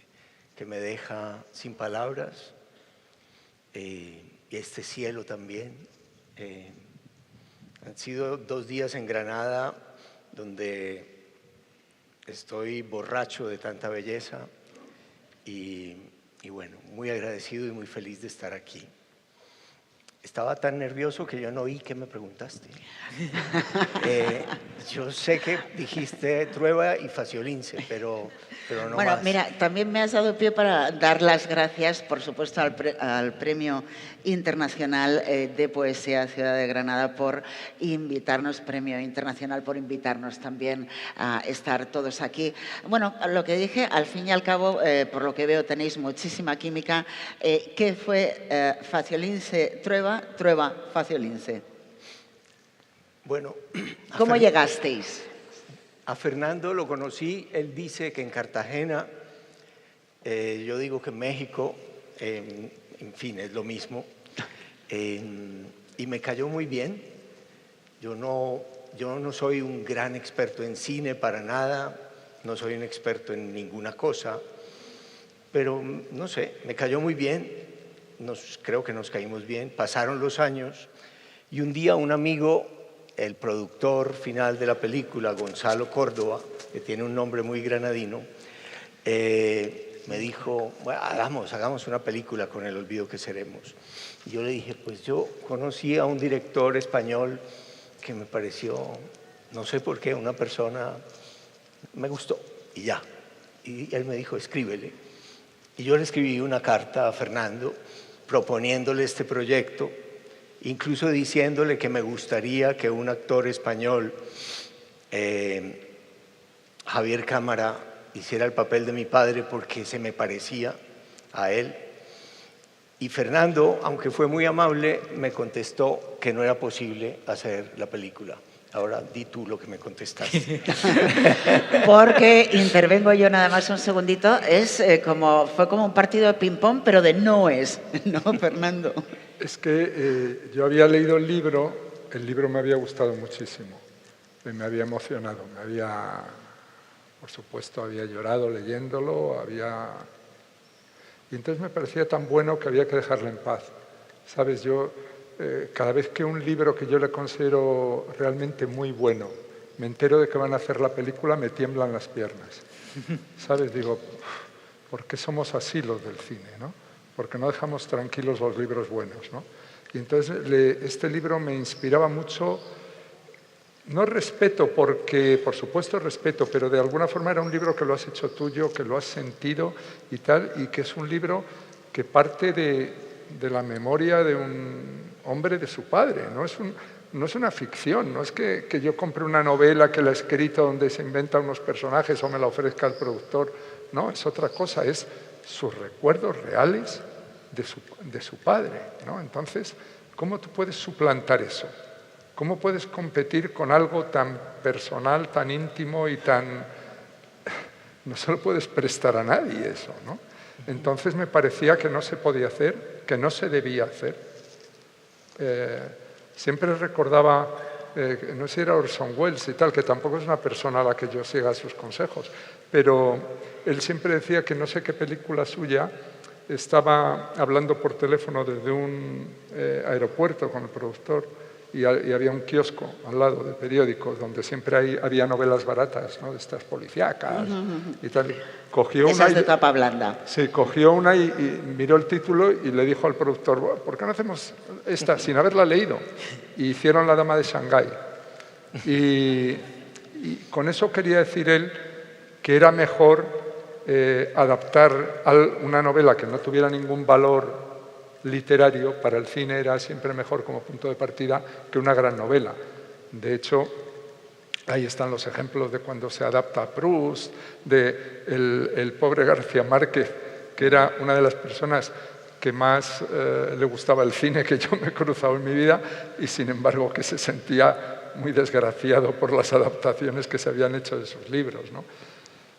que me deja sin palabras. Y este cielo también. Han sido 2 días en Granada donde estoy borracho de tanta belleza y bueno, muy agradecido y muy feliz de estar aquí. Estaba tan nervioso que yo no oí qué me preguntaste. Yo sé que dijiste Trueba y Faciolince, pero no bueno, más. Mira, también me has dado pie para dar las gracias, por supuesto, al Premio Internacional de Poesía Ciudad de Granada por invitarnos, Premio Internacional por invitarnos también a estar todos aquí. Bueno, lo que dije, al fin y al cabo, por lo que veo tenéis muchísima química. ¿Qué fue Faciolince Trueba, Trueba Faciolince? Bueno, ¿Cómo llegasteis? A Fernando lo conocí, él dice que en Cartagena, yo digo que en México, en fin, es lo mismo, y me cayó muy bien. Yo no soy un gran experto en cine para nada, no soy un experto en ninguna cosa, pero no sé, me cayó muy bien, creo que nos caímos bien, pasaron los años y un día un amigo, el productor final de la película, Gonzalo Córdoba, que tiene un nombre muy granadino, me dijo, bueno, hagamos una película con El olvido que seremos. Y yo le dije, pues yo conocí a un director español que me pareció, no sé por qué, una persona, me gustó, y ya. Y él me dijo, escríbele. Y yo le escribí una carta a Fernando proponiéndole este proyecto, incluso diciéndole que me gustaría que un actor español, Javier Cámara, hiciera el papel de mi padre porque se me parecía a él. Y Fernando, aunque fue muy amable, me contestó que no era posible hacer la película. Ahora di tú lo que me contestaste. Porque intervengo yo nada más un segundito. Fue como un partido de ping-pong, pero de noes, ¿no, Fernando? Es que yo había leído el libro me había gustado muchísimo, me había emocionado, por supuesto había llorado leyéndolo, y entonces me parecía tan bueno que había que dejarle en paz. ¿Sabes? Yo, cada vez que un libro que yo le considero realmente muy bueno, me entero de que van a hacer la película, me tiemblan las piernas. ¿Sabes? Digo, ¿por qué somos así los del cine, no? Porque no dejamos tranquilos los libros buenos, ¿no? Y entonces este libro me inspiraba mucho, no respeto, porque por supuesto respeto, pero de alguna forma era un libro que lo has hecho tuyo, que lo has sentido y tal, y que es un libro que parte de la memoria de un hombre de su padre, no es una ficción, no es que yo compre una novela que la he escrito donde se inventa unos personajes o me la ofrezca el productor, no, es otra cosa, es sus recuerdos reales de su padre, ¿no? Entonces, ¿cómo tú puedes suplantar eso? ¿Cómo puedes competir con algo tan personal, tan íntimo y tan... No se lo puedes prestar a nadie eso, ¿no? Entonces me parecía que no se podía hacer, que no se debía hacer. Siempre recordaba, no sé si era Orson Welles y tal, que tampoco es una persona a la que yo siga sus consejos, pero él siempre decía que no sé qué película suya estaba hablando por teléfono desde un aeropuerto con el productor y había un kiosco al lado de periódicos donde siempre había novelas baratas, ¿no? De estas policíacas y tal. Cogió esas una de tapa blanda. Sí, cogió una y miró el título y le dijo al productor, ¿por qué no hacemos esta sin haberla leído? Y hicieron La dama de Shanghái. Y con eso quería decir él que era mejor adaptar una novela que no tuviera ningún valor literario, para el cine era siempre mejor como punto de partida que una gran novela. De hecho, ahí están los ejemplos de cuando se adapta a Proust, de el pobre García Márquez, que era una de las personas que más le gustaba el cine que yo me he cruzado en mi vida y sin embargo que se sentía muy desgraciado por las adaptaciones que se habían hecho de sus libros, ¿no?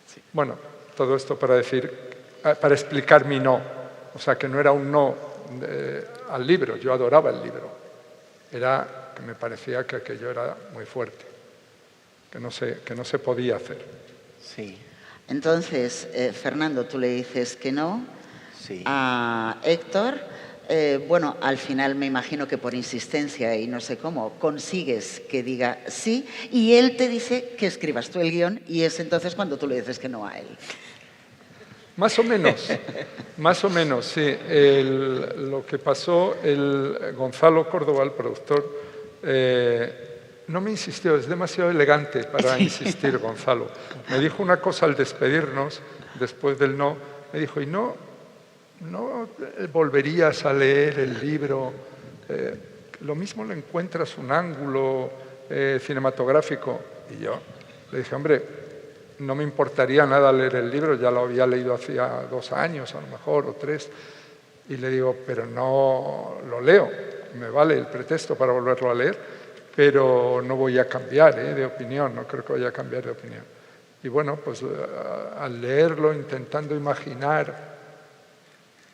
Sí. Bueno, todo esto para explicar mi no, o sea que no era un no al libro, yo adoraba el libro, era que me parecía que aquello era muy fuerte, que no se podía hacer. Sí. Entonces, Fernando, tú le dices que no a Héctor. Bueno, al final me imagino que por insistencia y no sé cómo, consigues que diga sí y él te dice que escribas tú el guión y es entonces cuando tú le dices que no a él. Más o menos, sí. Lo que pasó, Gonzalo Córdoba, el productor, no me insistió, es demasiado elegante para insistir, Gonzalo. Me dijo una cosa al despedirnos, después del no, me dijo, ¿y no volverías a leer el libro? Lo mismo le encuentras un ángulo cinematográfico. Y yo le dije, hombre, no me importaría nada leer el libro, ya lo había leído hacía 2 años, a lo mejor, o 3, y le digo, pero no lo leo, me vale el pretexto para volverlo a leer, pero no voy a cambiar de opinión, no creo que vaya a cambiar de opinión. Y bueno, pues al leerlo, intentando imaginar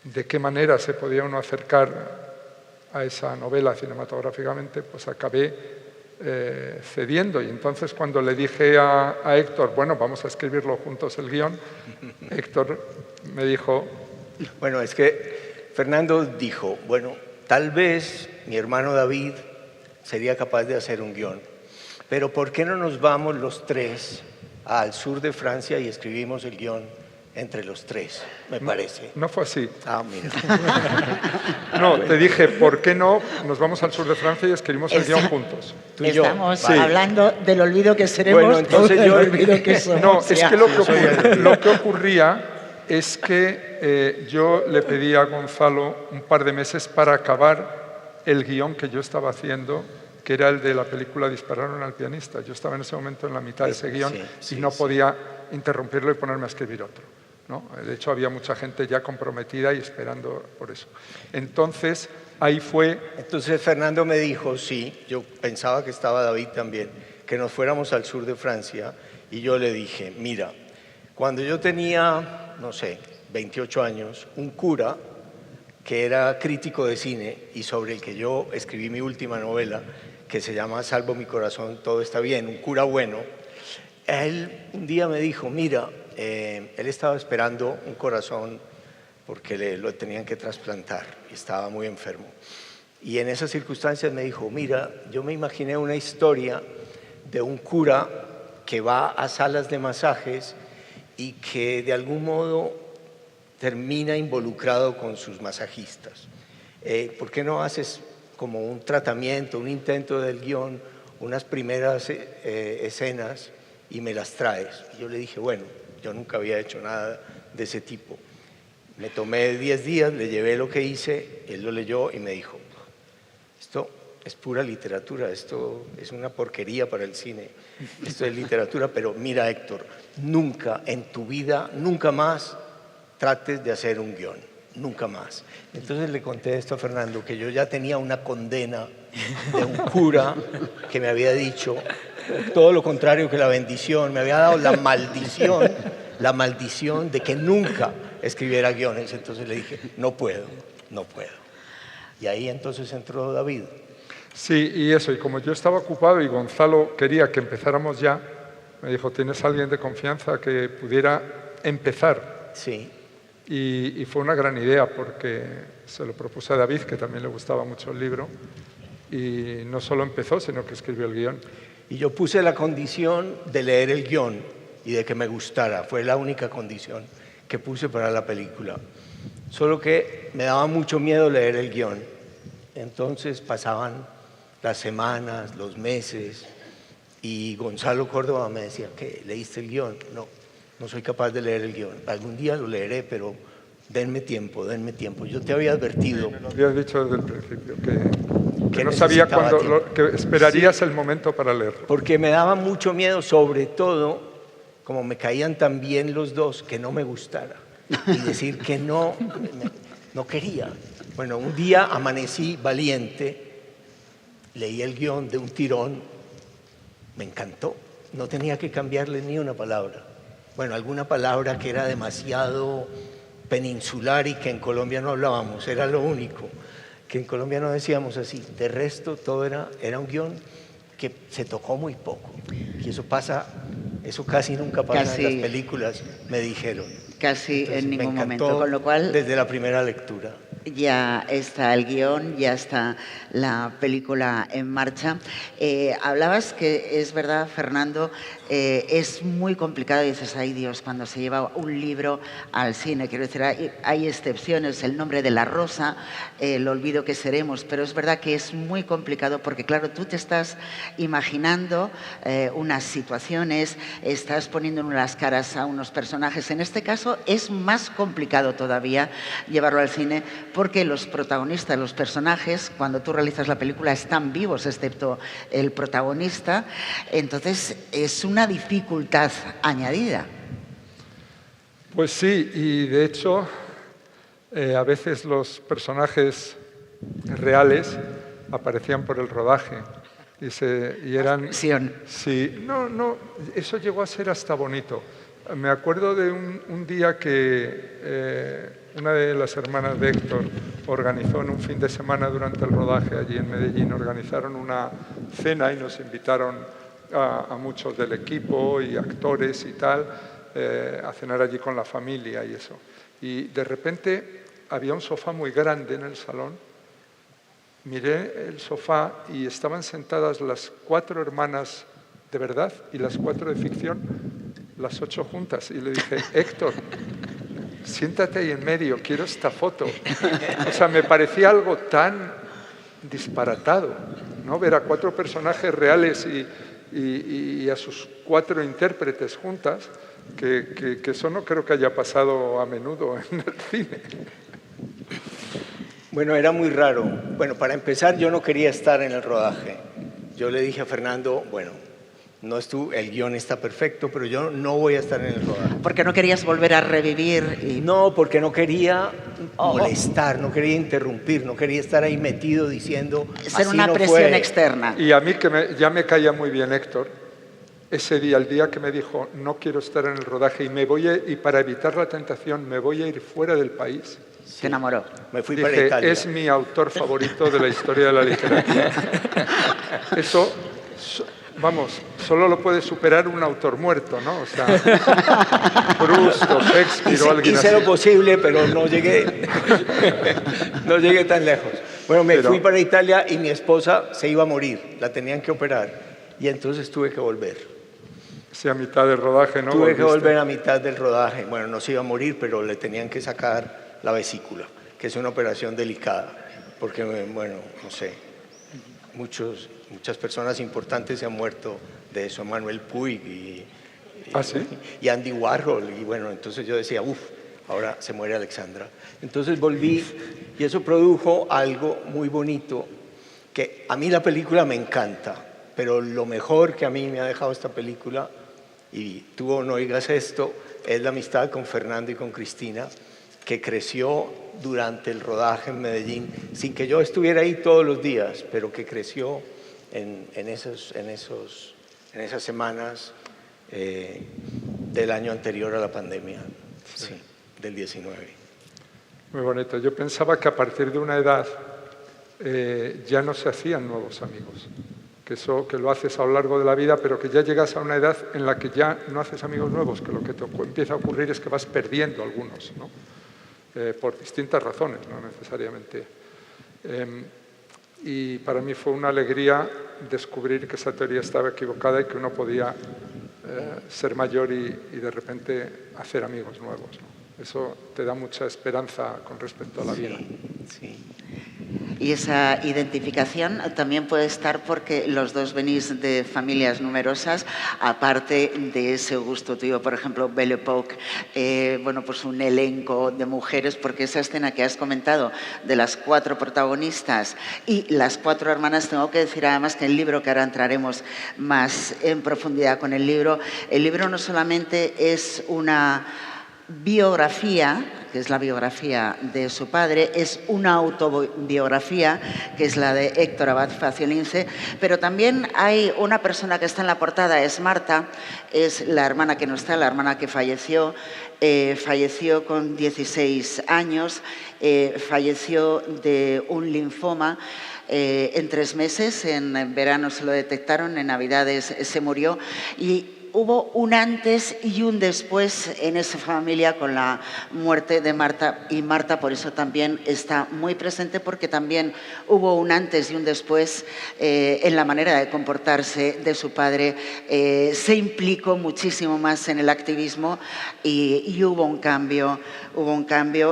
de qué manera se podía uno acercar a esa novela cinematográficamente, pues acabé cediendo. Y entonces cuando le dije a Héctor, bueno, vamos a escribirlo juntos el guión, Héctor me dijo... Bueno, es que Fernando dijo, bueno, tal vez mi hermano David sería capaz de hacer un guión, pero ¿por qué no nos vamos los 3 al sur de Francia y escribimos el guión entre los 3, me parece? No fue así. Ah, mira. No, te dije, ¿por qué no nos vamos al sur de Francia y escribimos el guión juntos? Tú y yo. Estamos hablando del olvido que seremos, bueno, entonces del olvido que somos. No, es que lo que ocurría es que yo le pedí a Gonzalo un par de meses para acabar el guión que yo estaba haciendo, que era el de la película Dispararon al pianista. Yo estaba en ese momento en la mitad de ese guión y no podía interrumpirlo y ponerme a escribir otro, ¿no? De hecho, había mucha gente ya comprometida y esperando por eso. Entonces, ahí fue... Entonces, Fernando me dijo, sí, yo pensaba que estaba David también, que nos fuéramos al sur de Francia, y yo le dije, mira, cuando yo tenía, no sé, 28 años, un cura que era crítico de cine y sobre el que yo escribí mi última novela, que se llama Salvo mi corazón, todo está bien, un cura bueno, Él un día me dijo, mira, él estaba esperando un corazón porque lo tenían que trasplantar y estaba muy enfermo. Y en esas circunstancias me dijo, mira, yo me imaginé una historia de un cura que va a salas de masajes y que de algún modo termina involucrado con sus masajistas. ¿Por qué no haces como un tratamiento, un intento del guión, unas primeras escenas y me las traes? Y yo le dije, bueno, yo nunca había hecho nada de ese tipo. Me tomé 10 días, le llevé lo que hice, él lo leyó y me dijo, esto es pura literatura, esto es una porquería para el cine, esto es literatura, pero mira, Héctor, nunca en tu vida, nunca más trates de hacer un guión, nunca más. Entonces le conté esto a Fernando, que yo ya tenía una condena de un cura que me había dicho todo lo contrario que la bendición, me había dado la maldición de que nunca escribiera guiones. Entonces le dije, no puedo. Y ahí entonces entró David. Sí, y eso, y como yo estaba ocupado y Gonzalo quería que empezáramos ya, me dijo, ¿tienes alguien de confianza que pudiera empezar? Sí. Y fue una gran idea porque se lo propuse a David, que también le gustaba mucho el libro, y no solo empezó, sino que escribió el guión. Y yo puse la condición de leer el guión y de que me gustara, fue la única condición que puse para la película. Solo que me daba mucho miedo leer el guión. Entonces pasaban las semanas, los meses, y Gonzalo Córdoba me decía, ¿qué? ¿Leíste el guión? No soy capaz de leer el guión. Algún día lo leeré, pero denme tiempo. Yo te había advertido. Me lo habías dicho desde el principio, que no sabía cuándo, que esperarías el momento para leerlo. Porque me daba mucho miedo, sobre todo, como me caían tan bien los dos, que no me gustara. Y decir que no quería. Bueno, un día amanecí valiente, leí el guión de un tirón, me encantó. No tenía que cambiarle ni una palabra. Bueno, alguna palabra que era demasiado peninsular y que en Colombia no hablábamos, era lo único. Que en Colombia no decíamos así. De resto, todo era un guión que se tocó muy poco. Y eso casi nunca pasa en las películas, me dijeron. Casi Entonces, en ningún me encantó, momento, con lo cual desde la primera lectura. Ya está el guión, ya está la película en marcha. Hablabas que es verdad, Fernando, es muy complicado, dices, ay Dios, cuando se lleva un libro al cine. Quiero decir, hay excepciones, El nombre de la rosa, El olvido que seremos, pero es verdad que es muy complicado porque, claro, tú te estás imaginando unas situaciones, estás poniendo en las caras a unos personajes. En este caso es más complicado todavía llevarlo al cine, porque los protagonistas, los personajes, cuando tú realizas la película están vivos, excepto el protagonista. Entonces es una dificultad añadida. Pues sí, y de hecho a veces los personajes reales aparecían por el rodaje y eran... Acción. Sí, no, eso llegó a ser hasta bonito. Me acuerdo de un día que una de las hermanas de Héctor organizó en un fin de semana durante el rodaje allí en Medellín, organizaron una cena y nos invitaron a muchos del equipo y actores y tal, a cenar allí con la familia y eso. Y de repente había un sofá muy grande en el salón. Miré el sofá y estaban sentadas las 4 hermanas de verdad y las 4 de ficción, las 8 juntas. Y le dije, Héctor, siéntate ahí en medio, quiero esta foto. O sea, me parecía algo tan disparatado, ¿no? Ver a 4 personajes reales y a sus 4 intérpretes juntas, que eso no creo que haya pasado a menudo en el cine. Bueno, era muy raro. Bueno, para empezar, yo no quería estar en el rodaje. Yo le dije a Fernando, bueno, no es tú, el guión está perfecto, pero yo no voy a estar en el rodaje. ¿Porque no querías volver a revivir? No, porque no quería molestar, no quería interrumpir, no quería estar ahí metido diciendo... Ser una presión externa. Y a mí, que ya me caía muy bien Héctor, ese día, el día que me dijo, no quiero estar en el rodaje y para evitar la tentación me voy a ir fuera del país. Se enamoró. Me fui Dije, para Italia. Es mi autor favorito de la historia de la literatura. Eso vamos, solo lo puede superar un autor muerto, ¿no? O sea, Proust o Shakespeare o alguien así. Hice lo posible, pero no llegué, no llegué tan lejos. Bueno, me fui para Italia y mi esposa se iba a morir, la tenían que operar, y entonces tuve que volver. Sí, a mitad del rodaje, ¿no? Tuve que volver a mitad del rodaje. Bueno, no se iba a morir, pero le tenían que sacar la vesícula, que es una operación delicada, porque, bueno, no sé, muchas personas importantes se han muerto de eso, Manuel Puig y Andy Warhol, y bueno, entonces yo decía, ahora se muere Alexandra. Entonces volví y eso produjo algo muy bonito, que a mí la película me encanta, pero lo mejor que a mí me ha dejado esta película, y tú no oigas esto, es la amistad con Fernando y con Cristina, que creció durante el rodaje en Medellín, sin que yo estuviera ahí todos los días, pero que creció en esas semanas del año anterior a la pandemia, sí, del 19. Muy bonito. Yo pensaba que a partir de una edad ya no se hacían nuevos amigos, que eso que lo haces a lo largo de la vida, pero que ya llegas a una edad en la que ya no haces amigos nuevos, que lo que te empieza a ocurrir es que vas perdiendo algunos, ¿no? Por distintas razones, no necesariamente. Y para mí fue una alegría descubrir que esa teoría estaba equivocada y que uno podía ser mayor y de repente hacer amigos nuevos, ¿no? Eso te da mucha esperanza con respecto a la vida. Sí. Y esa identificación también puede estar porque los dos venís de familias numerosas, aparte de ese gusto tuyo, por ejemplo, Belle Époque, bueno, pues un elenco de mujeres, porque esa escena que has comentado de las 4 protagonistas y las 4 hermanas, tengo que decir además que el libro, que ahora entraremos más en profundidad con el libro no solamente es una biografía, que es la biografía de su padre, es una autobiografía, que es la de Héctor Abad Faciolince, pero también hay una persona que está en la portada, es Marta, es la hermana que no está, la hermana que falleció, falleció con 16 años, falleció de un linfoma. En 3 meses, en verano se lo detectaron, en Navidades se murió y hubo un antes y un después en esa familia con la muerte de Marta, y Marta por eso también está muy presente, porque también hubo un antes y un después en la manera de comportarse de su padre. Se implicó muchísimo más en el activismo y hubo un cambio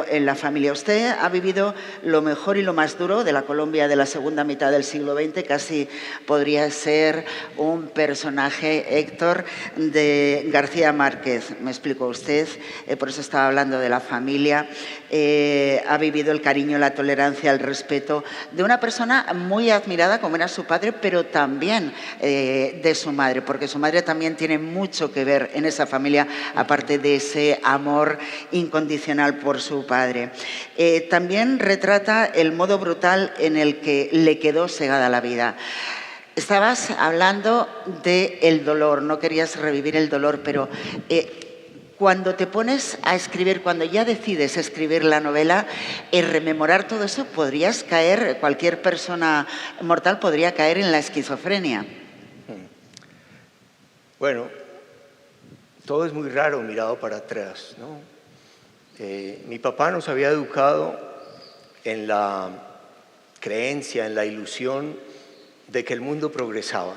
en la familia. Usted ha vivido lo mejor y lo más duro de la Colombia de la segunda mitad del siglo XX, casi podría ser un personaje, Héctor, de García Márquez. Me explicó usted, por eso estaba hablando de la familia. Ha vivido el cariño, la tolerancia, el respeto de una persona muy admirada como era su padre, pero también de su madre, porque su madre también tiene mucho que ver en esa familia, aparte de ese amor incondicional por su padre. También retrata el modo brutal en el que le quedó cegada la vida. Estabas hablando del dolor, no querías revivir el dolor, pero cuando te pones a escribir, cuando ya decides escribir la novela, rememorar todo eso, podrías caer, cualquier persona mortal podría caer en la esquizofrenia. Bueno, todo es muy raro mirado para atrás, ¿no? Mi papá nos había educado en la creencia, en la ilusión de que el mundo progresaba,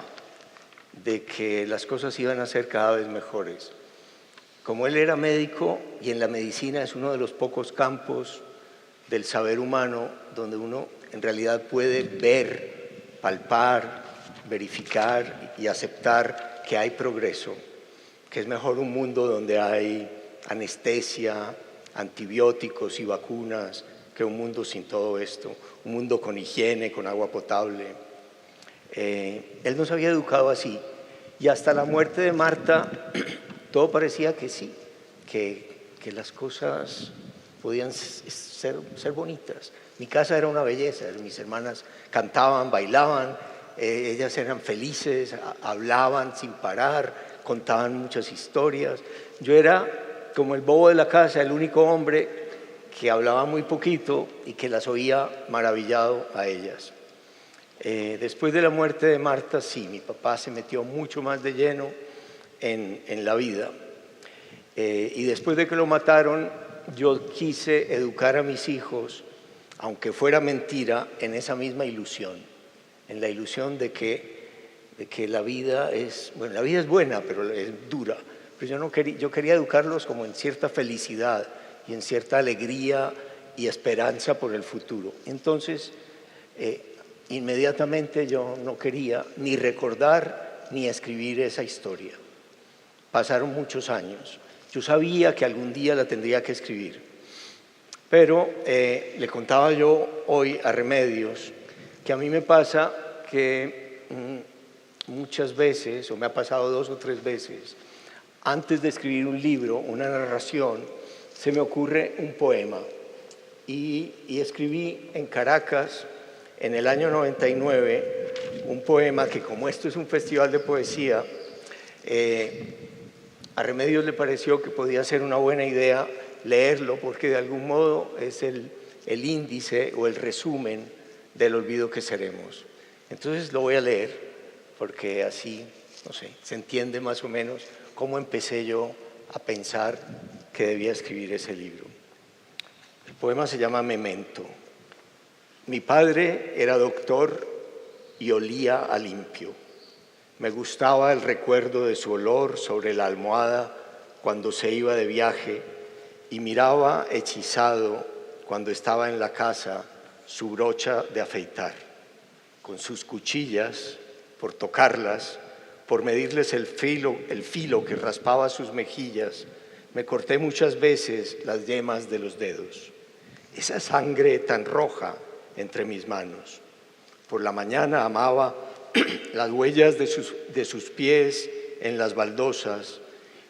de que las cosas iban a ser cada vez mejores. Como él era médico, y en la medicina es uno de los pocos campos del saber humano donde uno en realidad puede ver, palpar, verificar y aceptar que hay progreso, que es mejor un mundo donde hay anestesia, antibióticos y vacunas, que un mundo sin todo esto, un mundo con higiene, con agua potable. Él nos había educado así, y hasta la muerte de Marta todo parecía que sí, que las cosas podían ser bonitas. Mi casa era una belleza, mis hermanas cantaban, bailaban, ellas eran felices, hablaban sin parar, contaban muchas historias. Yo era como el bobo de la casa, el único hombre que hablaba muy poquito y que las oía maravillado a ellas. Después de la muerte de Marta, sí, mi papá se metió mucho más de lleno en la vida. Y después de que lo mataron, yo quise educar a mis hijos, aunque fuera mentira, en esa misma ilusión, en la ilusión de que la vida es, bueno, la vida es buena, pero es dura. Pero yo quería educarlos como en cierta felicidad y en cierta alegría y esperanza por el futuro. Entonces, inmediatamente yo no quería ni recordar ni escribir esa historia. Pasaron muchos años. Yo sabía que algún día la tendría que escribir. Pero le contaba yo hoy a Remedios que a mí me pasa que muchas veces, o me ha pasado 2 o 3 veces, antes de escribir un libro, una narración, se me ocurre un poema. Y escribí en Caracas, en el año 99, un poema que, como esto es un festival de poesía, a Remedios le pareció que podía ser una buena idea leerlo, porque de algún modo es el índice o el resumen del olvido que seremos. Entonces lo voy a leer, porque así, no sé, se entiende más o menos cómo empecé yo a pensar que debía escribir ese libro. El poema se llama Memento. Mi padre era doctor y olía a limpio. Me gustaba el recuerdo de su olor sobre la almohada cuando se iba de viaje y miraba hechizado cuando estaba en la casa su brocha de afeitar. Con sus cuchillas, por tocarlas, por medirles el filo que raspaba sus mejillas, me corté muchas veces las yemas de los dedos. Esa sangre tan roja entre mis manos. Por la mañana amaba las huellas de sus pies en las baldosas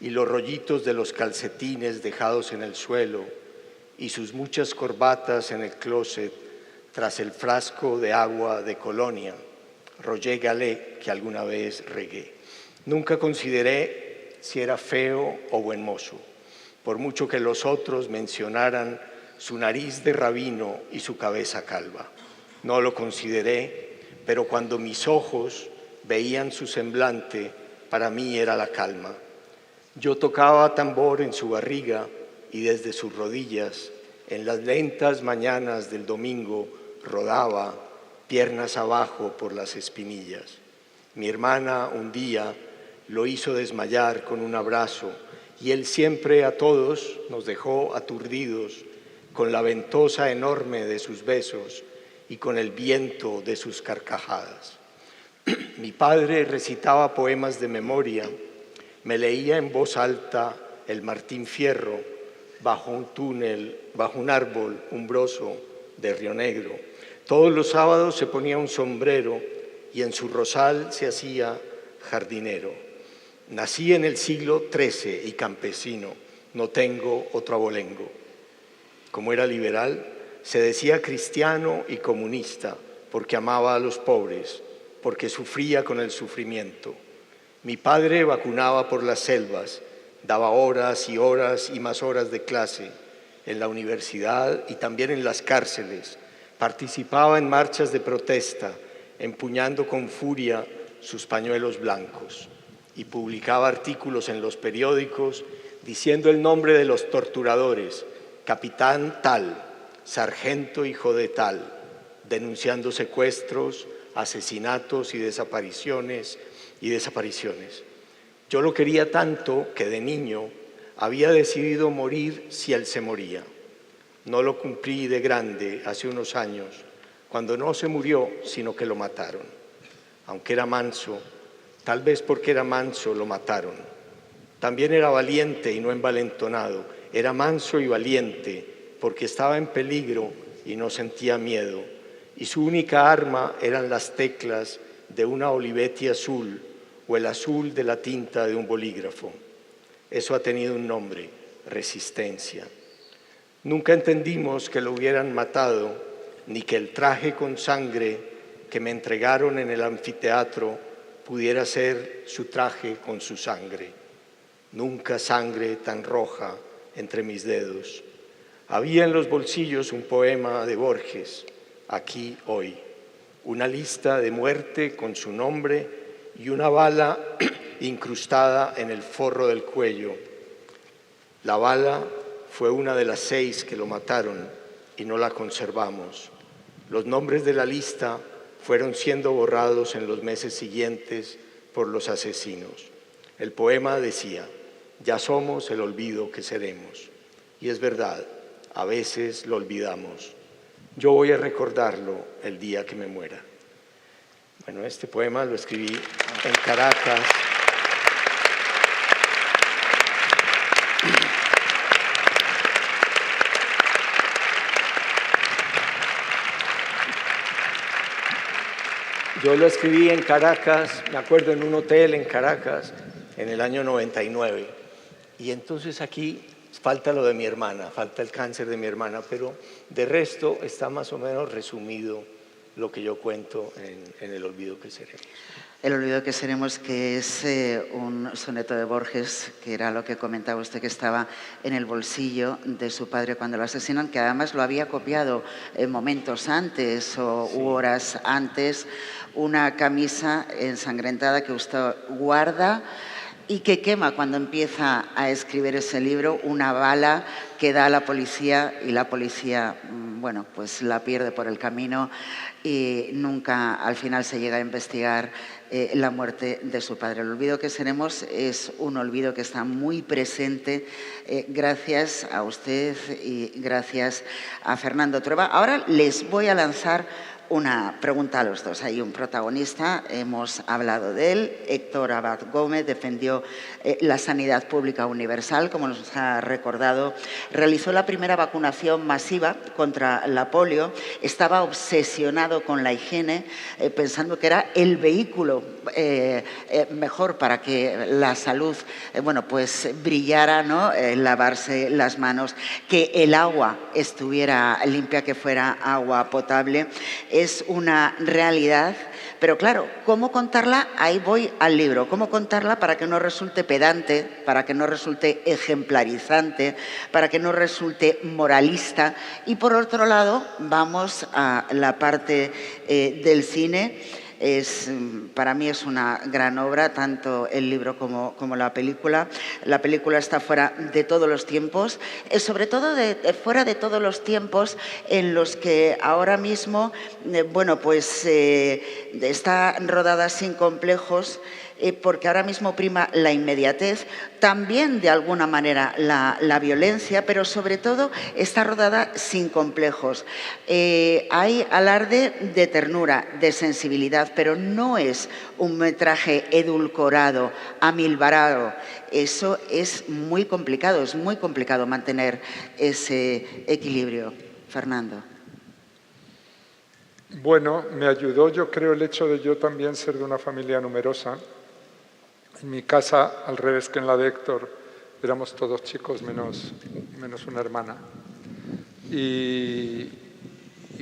y los rollitos de los calcetines dejados en el suelo y sus muchas corbatas en el closet tras el frasco de agua de colonia, Roger Gallet, que alguna vez regué. Nunca consideré si era feo o buen mozo, por mucho que los otros mencionaran su nariz de rabino y su cabeza calva. No lo consideré, pero cuando mis ojos veían su semblante, para mí era la calma. Yo tocaba tambor en su barriga y desde sus rodillas, en las lentas mañanas del domingo, rodaba piernas abajo por las espinillas. Mi hermana un día lo hizo desmayar con un abrazo y él siempre a todos nos dejó aturdidos con la ventosa enorme de sus besos y con el viento de sus carcajadas. Mi padre recitaba poemas de memoria, me leía en voz alta el Martín Fierro bajo un túnel, bajo un árbol umbroso de Río Negro. Todos los sábados se ponía un sombrero y en su rosal se hacía jardinero. Nací en el siglo XIII y campesino, no tengo otro abolengo. Como era liberal, se decía cristiano y comunista porque amaba a los pobres, porque sufría con el sufrimiento. Mi padre vacunaba por las selvas, daba horas y horas y más horas de clase en la universidad y también en las cárceles. Participaba en marchas de protesta, empuñando con furia sus pañuelos blancos y publicaba artículos en los periódicos diciendo el nombre de los torturadores, capitán tal, sargento hijo de tal, denunciando secuestros, asesinatos y desapariciones. Yo lo quería tanto que de niño había decidido morir si él se moría. No lo cumplí de grande hace unos años, cuando no se murió, sino que lo mataron. Aunque era manso, tal vez porque era manso lo mataron. También era valiente y no envalentonado. Era manso y valiente porque estaba en peligro y no sentía miedo. Y su única arma eran las teclas de una Olivetti azul o el azul de la tinta de un bolígrafo. Eso ha tenido un nombre, resistencia. Nunca entendimos que lo hubieran matado, ni que el traje con sangre que me entregaron en el anfiteatro pudiera ser su traje con su sangre. Nunca sangre tan roja entre mis dedos. Había en los bolsillos un poema de Borges, Aquí, hoy. una lista de muerte con su nombre y una bala incrustada en el forro del cuello. La bala fue una de las 6 que lo mataron y no la conservamos. Los nombres de la lista fueron siendo borrados en los meses siguientes por los asesinos. El poema decía: ya somos el olvido que seremos. Y es verdad, a veces lo olvidamos. Yo voy a recordarlo el día que me muera. Bueno, este poema lo escribí en Caracas. Yo lo escribí en Caracas, me acuerdo, en un hotel en Caracas, en el año 99. Y entonces aquí falta lo de mi hermana, falta el cáncer de mi hermana, pero de resto está más o menos resumido lo que yo cuento en El olvido que seremos. El olvido que seremos, que es un soneto de Borges, que era lo que comentaba usted, que estaba en el bolsillo de su padre cuando lo asesinan, que además lo había copiado momentos antes u horas antes, una camisa ensangrentada que usted guarda y que quema cuando empieza a escribir ese libro, una bala que da a la policía y la policía, bueno, pues la pierde por el camino y nunca al final se llega a investigar la muerte de su padre. El olvido que seremos es un olvido que está muy presente gracias a usted y gracias a Fernando Trueba. Ahora les voy a lanzar una pregunta a los dos. Hay un protagonista, hemos hablado de él. Héctor Abad Gómez defendió la sanidad pública universal, como nos ha recordado. Realizó la primera vacunación masiva contra la polio. Estaba obsesionado con la higiene, pensando que era el vehículo mejor para que la salud pues brillara, ¿no? Lavarse las manos, que el agua estuviera limpia, que fuera agua potable. Es una realidad, pero claro, ¿cómo contarla? Ahí voy al libro. ¿Cómo contarla para que no resulte pedante, para que no resulte ejemplarizante, para que no resulte moralista? Y por otro lado, vamos a la parte del cine. Para mí es una gran obra, tanto el libro como la película. La película está fuera de todos los tiempos, sobre todo fuera de todos los tiempos en los que ahora mismo, está rodada sin complejos, porque ahora mismo prima la inmediatez, también de alguna manera la violencia, pero sobre todo está rodada sin complejos. Hay alarde de ternura, de sensibilidad, pero no es un metraje edulcorado, amilbarado. Eso es muy complicado mantener ese equilibrio. Fernando. Bueno, me ayudó, yo creo, el hecho de yo también ser de una familia numerosa. En mi casa, al revés que en la de Héctor, éramos todos chicos menos una hermana. Y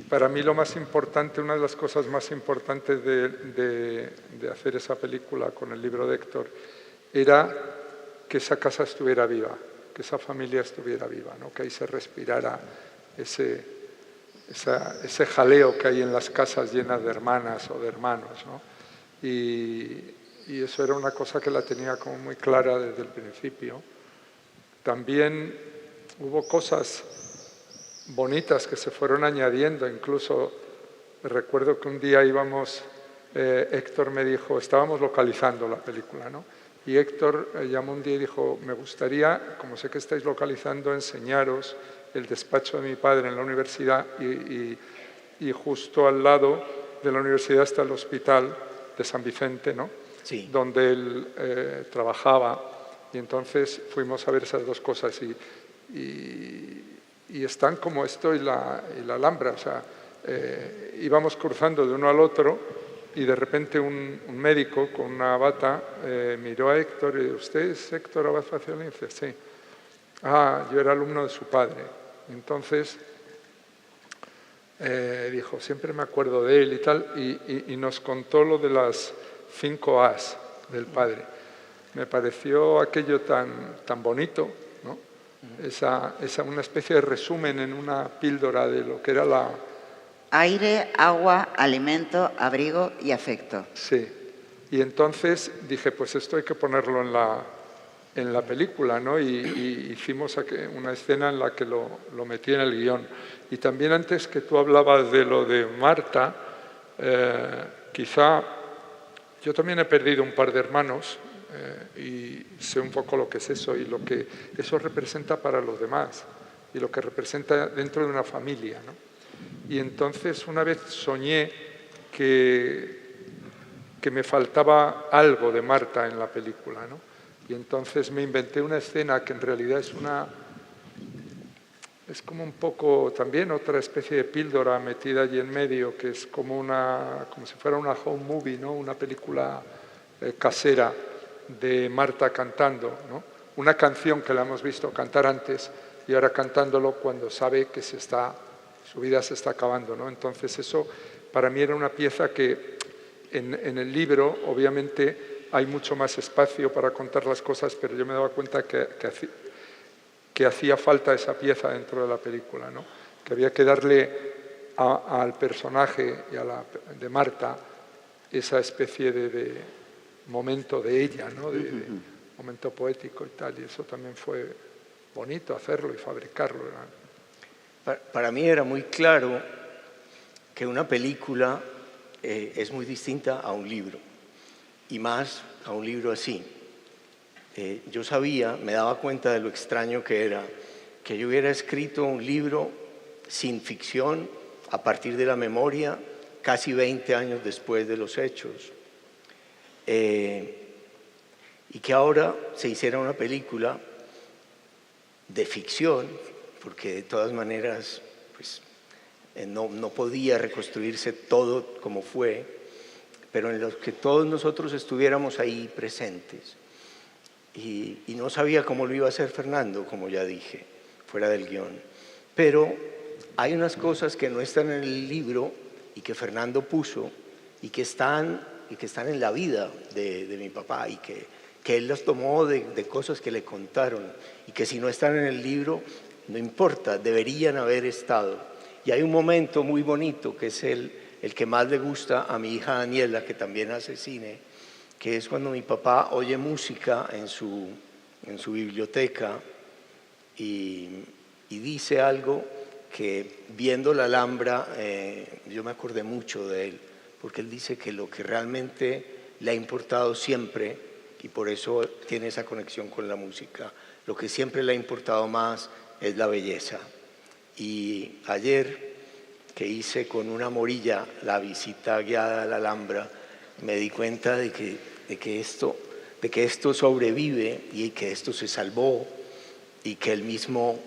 para mí lo más importante, una de las cosas más importantes de hacer esa película con el libro de Héctor, era que esa casa estuviera viva, que esa familia estuviera viva, ¿no? Que ahí se respirara ese jaleo que hay en las casas llenas de hermanas o de hermanos, ¿no? Y eso era una cosa que la tenía como muy clara desde el principio. También hubo cosas bonitas que se fueron añadiendo, incluso recuerdo que un día íbamos, Héctor me dijo, estábamos localizando la película, ¿no? Y Héctor llamó un día y dijo, me gustaría, como sé que estáis localizando, enseñaros el despacho de mi padre en la universidad y justo al lado de la universidad está el hospital de San Vicente, ¿no? Sí. Donde él trabajaba, y entonces fuimos a ver esas dos cosas y están como esto y la Alhambra, o sea, íbamos cruzando de uno al otro y de repente un médico con una bata miró a Héctor y dijo, ¿usted es Héctor Abad Facioli? Y dice, sí. Ah, yo era alumno de su padre. Entonces dijo, siempre me acuerdo de él y tal, y nos contó lo de las 5 A's del padre. Me pareció aquello tan bonito, ¿no? Una especie de resumen en una píldora de lo que era aire, agua, alimento, abrigo y afecto. Sí. Y entonces dije, pues esto hay que ponerlo en la película, ¿no? Y hicimos una escena en la que lo metí en el guión. Y también antes que tú hablabas de lo de Marta, quizá yo también he perdido un par de hermanos y sé un poco lo que es eso y lo que eso representa para los demás y lo que representa dentro de una familia, ¿no? Y entonces una vez soñé que me faltaba algo de Marta en la película, ¿no? Y entonces me inventé una escena que en realidad es como un poco también otra especie de píldora metida allí en medio, que es como si fuera una home movie, ¿no? Una película casera de Marta cantando, ¿no? Una canción que la hemos visto cantar antes y ahora cantándolo cuando sabe que su vida se está acabando, ¿no? Entonces eso para mí era una pieza que en el libro obviamente hay mucho más espacio para contar las cosas, pero yo me daba cuenta que hacía falta esa pieza dentro de la película, ¿no? Que había que darle al personaje y de Marta esa especie de momento de ella, ¿no? De momento poético y tal, y eso también fue bonito hacerlo y fabricarlo. Para mí era muy claro que una película es muy distinta a un libro, y más a un libro así. Yo me daba cuenta de lo extraño que era que yo hubiera escrito un libro sin ficción a partir de la memoria, casi 20 años después de los hechos, y que ahora se hiciera una película de ficción, porque de todas maneras pues, no podía reconstruirse todo como fue, pero en los que todos nosotros estuviéramos ahí presentes. Y no sabía cómo lo iba a hacer Fernando, como ya dije, fuera del guión. Pero hay unas cosas que no están en el libro y que Fernando puso y que están en la vida de mi papá y que él las tomó de cosas que le contaron y que si no están en el libro, no importa, deberían haber estado. Y hay un momento muy bonito que es el que más le gusta a mi hija Daniela, que también hace cine, que es cuando mi papá oye música en su biblioteca y dice algo que viendo la Alhambra yo me acordé mucho de él, porque él dice que lo que realmente le ha importado siempre, y por eso tiene esa conexión con la música, lo que siempre le ha importado más es la belleza. Y ayer que hice con una morilla la visita guiada a la Alhambra, me di cuenta de que esto sobrevive y que esto se salvó y que el mismo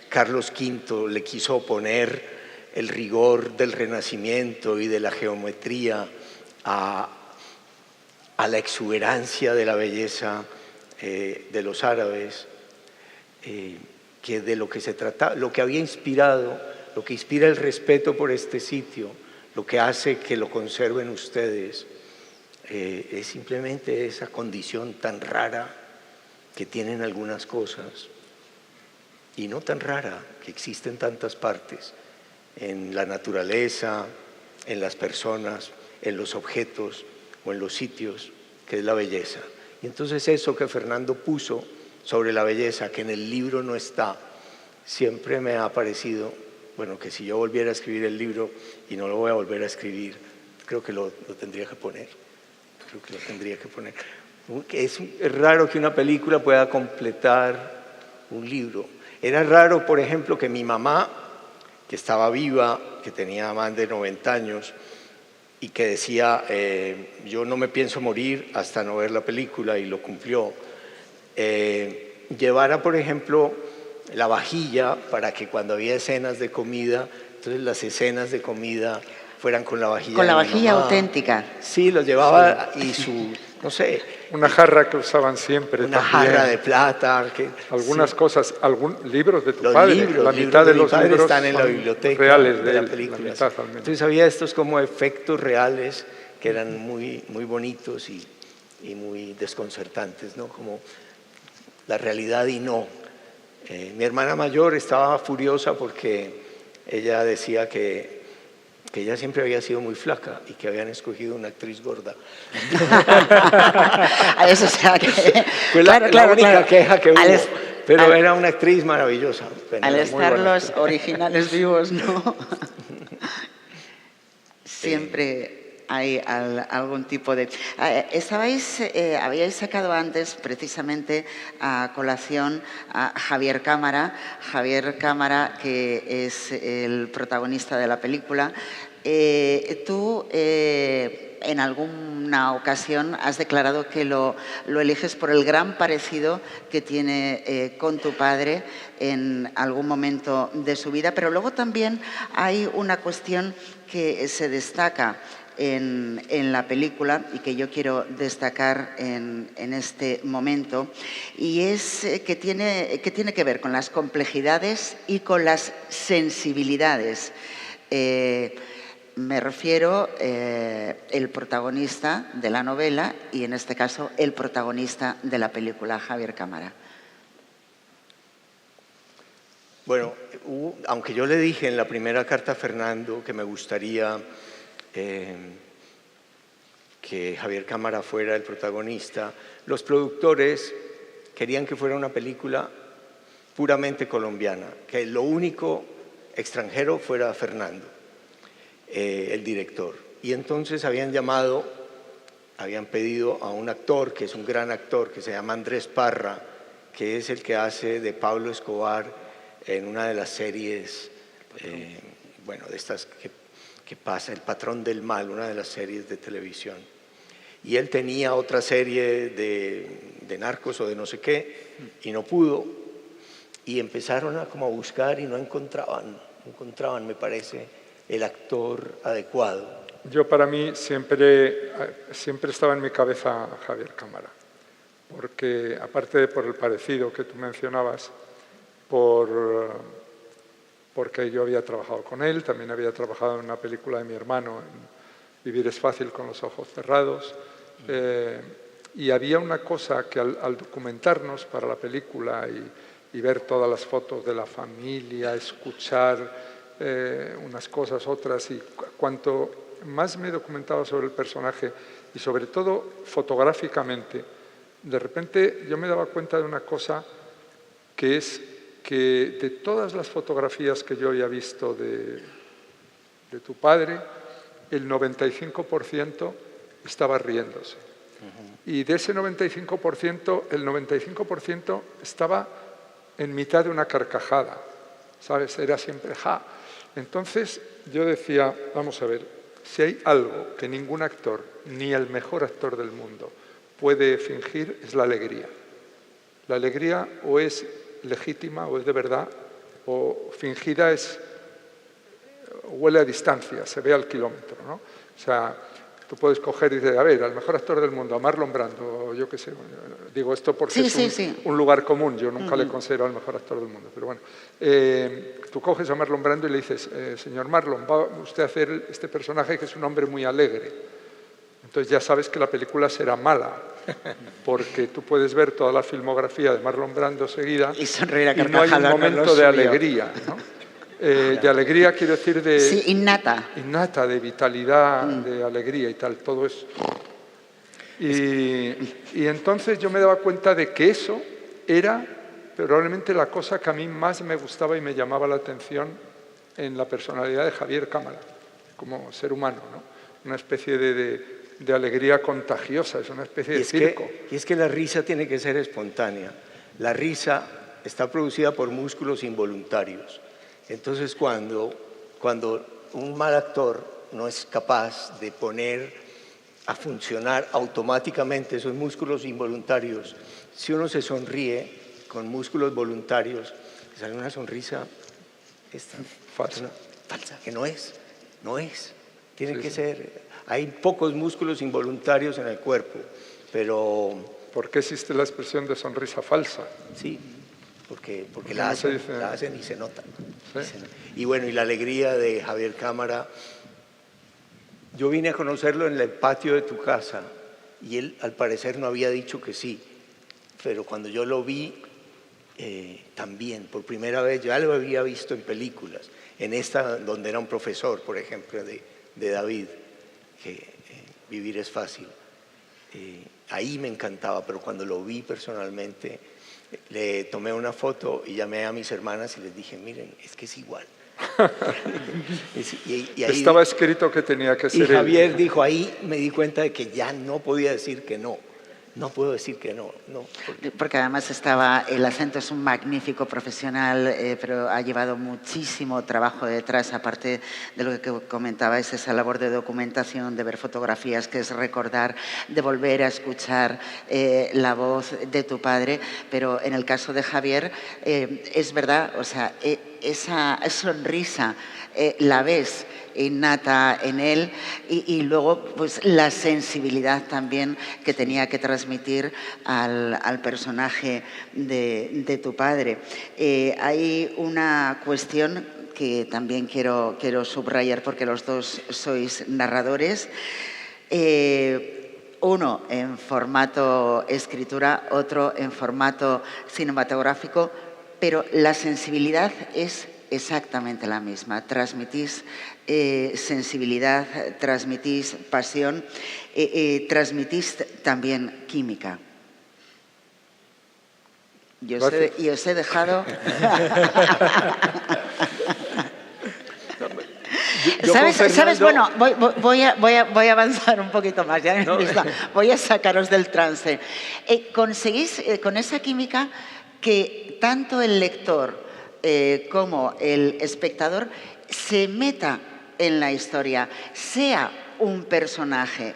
Carlos V le quiso poner el rigor del Renacimiento y de la geometría a la exuberancia de la belleza de los árabes, que de lo que se trataba, lo que había inspirado, lo que inspira el respeto por este sitio, lo que hace que lo conserven ustedes, es simplemente esa condición tan rara que tienen algunas cosas, y no tan rara, que existe en tantas partes, en la naturaleza, en las personas, en los objetos o en los sitios, que es la belleza. Y entonces eso que Fernando puso sobre la belleza, que en el libro no está, siempre me ha parecido, bueno, que si yo volviera a escribir el libro, y no lo voy a volver a escribir, creo que lo tendría que poner. Creo que lo tendría que poner. Es raro que una película pueda completar un libro. Era raro, por ejemplo, que mi mamá, que estaba viva, que tenía más de 90 años, y que decía, yo no me pienso morir hasta no ver la película, y lo cumplió, llevara, por ejemplo, la vajilla para que cuando había escenas de comida, entonces las escenas de comida fueran con la vajilla. Con la vajilla auténtica. Sí, los llevaba y no sé. Una jarra que usaban siempre. Una también. jarra de plata. Algunas sí. cosas, libros de tu los padre. Libros, la mitad de los libros están en la biblioteca reales de la película. Entonces había estos como efectos reales que eran muy, muy bonitos y muy desconcertantes, ¿no? Como la realidad y no. Mi hermana mayor estaba furiosa porque ella decía que que ella siempre había sido muy flaca y que habían escogido una actriz gorda. Eso, o sea, que... Fue la única queja que hubo, pero era una actriz maravillosa. Al estar los originales vivos, ¿no? Siempre hay algún tipo de... habíais sacado antes, precisamente, a colación a Javier Cámara. Javier Cámara, que es el protagonista de la película. Tú, en alguna ocasión, has declarado que lo eliges por el gran parecido que tiene con tu padre en algún momento de su vida, pero luego también hay una cuestión que se destaca en la película y que yo quiero destacar en este momento, y es que tiene que ver con las complejidades y con las sensibilidades. Me refiero el protagonista de la novela y, en este caso, el protagonista de la película, Javier Cámara. Bueno, aunque yo le dije en la primera carta a Fernando que me gustaría que Javier Cámara fuera el protagonista, los productores querían que fuera una película puramente colombiana, que lo único extranjero fuera Fernando, el director. Y entonces habían pedido a un actor, que es un gran actor, que se llama Andrés Parra, que es el que hace de Pablo Escobar en una de las series, de estas que pasa, El Patrón del Mal, una de las series de televisión. Y él tenía otra serie de narcos o de no sé qué, y no pudo, y empezaron a buscar y no encontraban, me parece, el actor adecuado. Yo, para mí, siempre estaba en mi cabeza Javier Cámara, porque aparte de por el parecido que tú mencionabas, porque yo había trabajado con él, también había trabajado en una película de mi hermano, en Vivir es fácil con los ojos cerrados, y había una cosa que al documentarnos para la película y ver todas las fotos de la familia, escuchar unas cosas, otras, y cuanto más me documentaba sobre el personaje y sobre todo fotográficamente, de repente yo me daba cuenta de una cosa, que es que de todas las fotografías que yo había visto de tu padre, el 95% estaba riéndose. Y de ese 95%, el 95% estaba en mitad de una carcajada, ¿sabes? Era siempre ja. Entonces yo decía, vamos a ver, si hay algo que ningún actor, ni el mejor actor del mundo, puede fingir, es la alegría. La alegría o es legítima o es de verdad, o fingida huele a distancia, se ve al kilómetro, ¿no? O sea, tú puedes coger y decir, a ver, al mejor actor del mundo, a Marlon Brando, yo qué sé, digo esto porque es un lugar común, yo nunca le considero al mejor actor del mundo, pero bueno, tú coges a Marlon Brando y le dices, señor Marlon, va usted a hacer este personaje que es un hombre muy alegre. Entonces ya sabes que la película será mala, porque tú puedes ver toda la filmografía de Marlon Brando seguida y no hay un momento de alegría, ¿no? De alegría quiero decir de... Sí, innata. Innata, de vitalidad, de alegría y tal, todo eso. Y entonces yo me daba cuenta de que eso era probablemente la cosa que a mí más me gustaba y me llamaba la atención en la personalidad de Javier Cámara, como ser humano, ¿no? Una especie de alegría contagiosa, es una especie de circo. Y es que la risa tiene que ser espontánea. La risa está producida por músculos involuntarios. Entonces, cuando un mal actor no es capaz de poner a funcionar automáticamente esos músculos involuntarios, si uno se sonríe con músculos voluntarios, sale una sonrisa falsa, que no es. Tiene que ser... Hay pocos músculos involuntarios en el cuerpo, pero... ¿Por qué existe la expresión de sonrisa falsa? Sí, porque la hacen y se nota. ¿Sí? Y bueno, y la alegría de Javier Cámara. Yo vine a conocerlo en el patio de tu casa y él al parecer no había dicho que sí, pero cuando yo lo vi, también, por primera vez, ya lo había visto en películas, en esta donde era un profesor, por ejemplo, de David, que Vivir es fácil. Ahí me encantaba, pero cuando lo vi personalmente, le tomé una foto y llamé a mis hermanas y les dije, miren, es que es igual. y ahí, estaba escrito que tenía que ser él. Y Javier dijo, ahí me di cuenta de que ya no podía decir que no. No puedo decir que no. Porque además el acento es un magnífico profesional, pero ha llevado muchísimo trabajo detrás, aparte de lo que comentabais, esa labor de documentación, de ver fotografías, que es recordar, de volver a escuchar la voz de tu padre. Pero en el caso de Javier, es verdad, o sea, esa sonrisa la ves innata en él y luego pues la sensibilidad también que tenía que transmitir al personaje de tu padre. Hay una cuestión que también quiero subrayar porque los dos sois narradores. Uno en formato escritura, otro en formato cinematográfico, pero la sensibilidad es exactamente la misma. Transmitís sensibilidad, transmitís pasión, transmitís también química. Y os he dejado... ¿Sabes? Bueno, voy a avanzar un poquito más, ya voy a sacaros del trance. Conseguís con esa química que tanto el lector como el espectador se meta en la historia, sea un personaje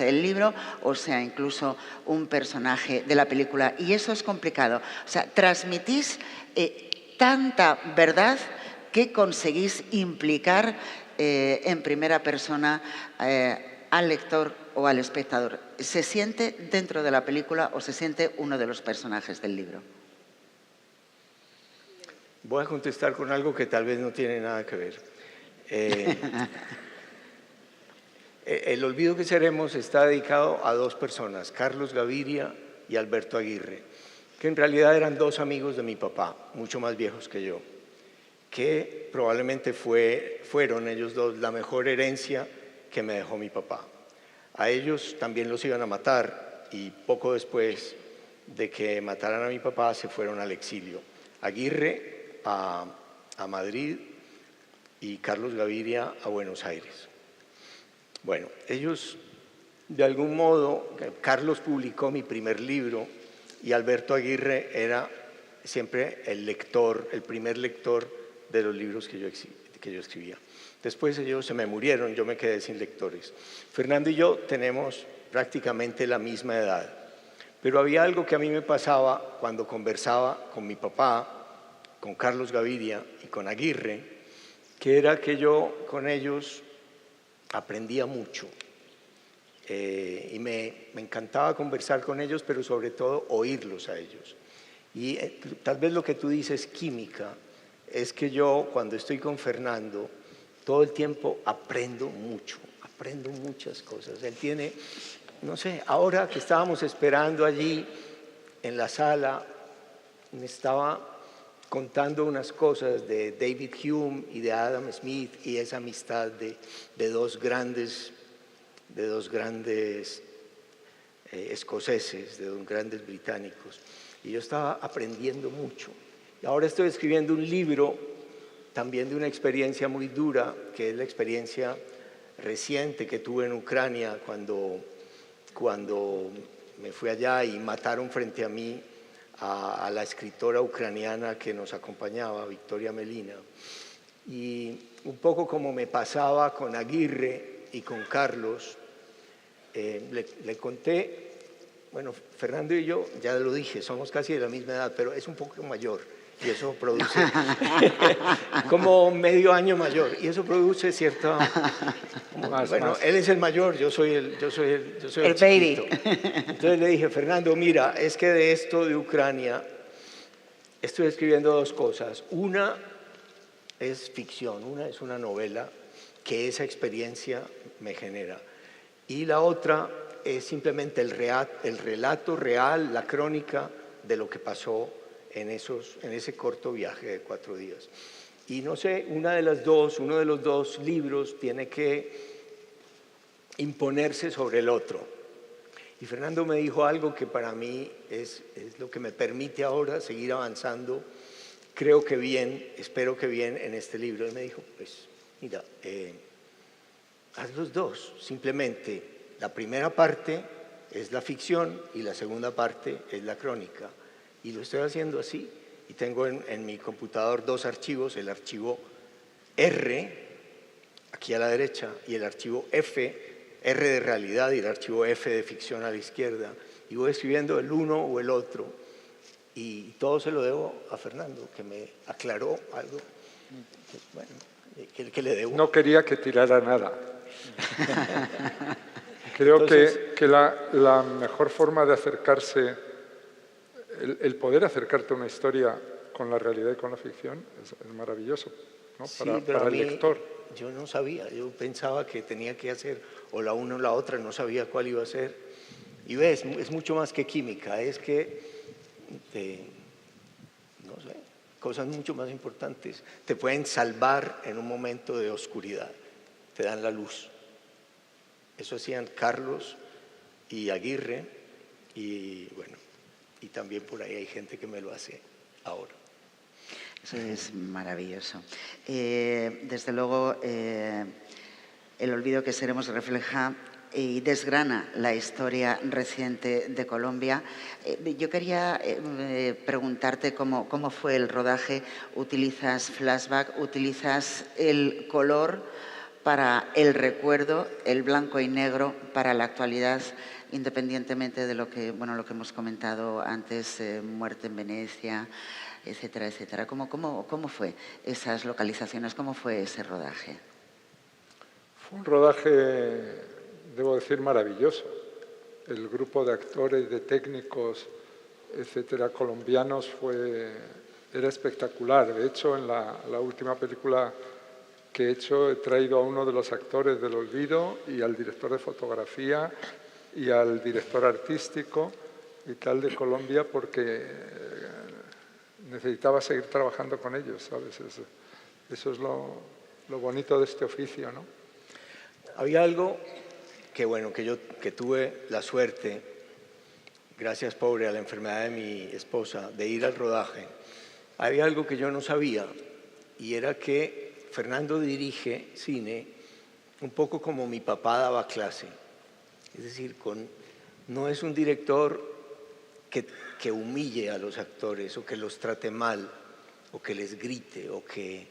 del libro o sea incluso un personaje de la película. Y eso es complicado. O sea, transmitís tanta verdad que conseguís implicar en primera persona al lector o al espectador. ¿Se siente dentro de la película o se siente uno de los personajes del libro? Voy a contestar con algo que tal vez no tiene nada que ver. El olvido que seremos está dedicado a dos personas, Carlos Gaviria y Alberto Aguirre, que en realidad eran dos amigos de mi papá, mucho más viejos que yo, que probablemente fueron ellos dos la mejor herencia que me dejó mi papá. A ellos también los iban a matar y poco después de que mataran a mi papá se fueron al exilio. Aguirre a Madrid y Carlos Gaviria a Buenos Aires. Bueno, ellos de algún modo, Carlos publicó mi primer libro y Alberto Aguirre era siempre el lector, el primer lector de los libros que yo escribía. Después ellos se me murieron, yo me quedé sin lectores. Fernando y yo tenemos prácticamente la misma edad, pero había algo que a mí me pasaba cuando conversaba con mi papá, con Carlos Gaviria y con Aguirre, que era que yo con ellos aprendía mucho y me encantaba conversar con ellos, pero sobre todo oírlos a ellos. Y tal vez lo que tú dices, química, es que yo cuando estoy con Fernando todo el tiempo aprendo muchas cosas. Él tiene, no sé, ahora que estábamos esperando allí en la sala, me estaba contando unas cosas de David Hume y de Adam Smith y esa amistad de dos grandes escoceses, de dos grandes británicos. Y yo estaba aprendiendo mucho. Y ahora estoy escribiendo un libro también de una experiencia muy dura, que es la experiencia reciente que tuve en Ucrania cuando me fui allá y mataron frente a mí a la escritora ucraniana que nos acompañaba, Victoria Melina. Y un poco como me pasaba con Aguirre y con Carlos, le conté, bueno, Fernando y yo, ya lo dije, somos casi de la misma edad, pero es un poco mayor y eso produce como medio año mayor y eso produce cierta... Bueno, él es el mayor, yo soy el baby. Entonces le dije, Fernando, mira, es que de esto de Ucrania estoy escribiendo dos cosas. Una es ficción, una es una novela que esa experiencia me genera. Y la otra es simplemente el relato real, la crónica de lo que pasó en ese corto viaje de 4 días. Y no sé, uno de los dos libros tiene que imponerse sobre el otro. Y Fernando me dijo algo que para mí es lo que me permite ahora seguir avanzando, creo que bien, espero que bien en este libro. Él me dijo, pues mira, haz los dos, simplemente la primera parte es la ficción y la segunda parte es la crónica. Y lo estoy haciendo así, y tengo en mi computador 2 archivos, el archivo R, aquí a la derecha, y el archivo F, R de realidad, y el archivo F de ficción a la izquierda, y voy escribiendo el uno o el otro, y todo se lo debo a Fernando, que me aclaró algo, bueno, que le debo. No quería que tirara nada. Creo que la mejor forma de acercarse, el poder acercarte a una historia con la realidad y con la ficción es maravilloso, ¿no? Sí, para el lector. Yo no sabía, yo pensaba que tenía que hacer o la una o la otra, no sabía cuál iba a ser. Y ves, es mucho más que química, es que, no sé, cosas mucho más importantes. Te pueden salvar en un momento de oscuridad, te dan la luz. Eso hacían Carlos y Aguirre, y bueno, y también por ahí hay gente que me lo hace ahora. Eso es maravilloso. Desde luego, El olvido que seremos refleja y desgrana la historia reciente de Colombia. Yo quería preguntarte cómo fue el rodaje. ¿Utilizas flashback? ¿Utilizas el color para el recuerdo, el blanco y negro para la actualidad, independientemente de lo que hemos comentado antes, muerte en Venecia, etcétera, etcétera? ¿Cómo fue esas localizaciones? ¿Cómo fue ese rodaje? Fue un rodaje, debo decir, maravilloso. El grupo de actores, de técnicos, etcétera, colombianos era espectacular. De hecho, en la última película que he hecho, he traído a uno de los actores del Olvido y al director de fotografía y al director artístico y tal de Colombia, porque necesitaba seguir trabajando con ellos, ¿sabes? Eso es lo bonito de este oficio, ¿no? Había algo que tuve la suerte, gracias pobre a la enfermedad de mi esposa, de ir al rodaje. Había algo que yo no sabía, y era que Fernando dirige cine un poco como mi papá daba clase. Es decir, no es un director que humille a los actores o que los trate mal o que les grite o que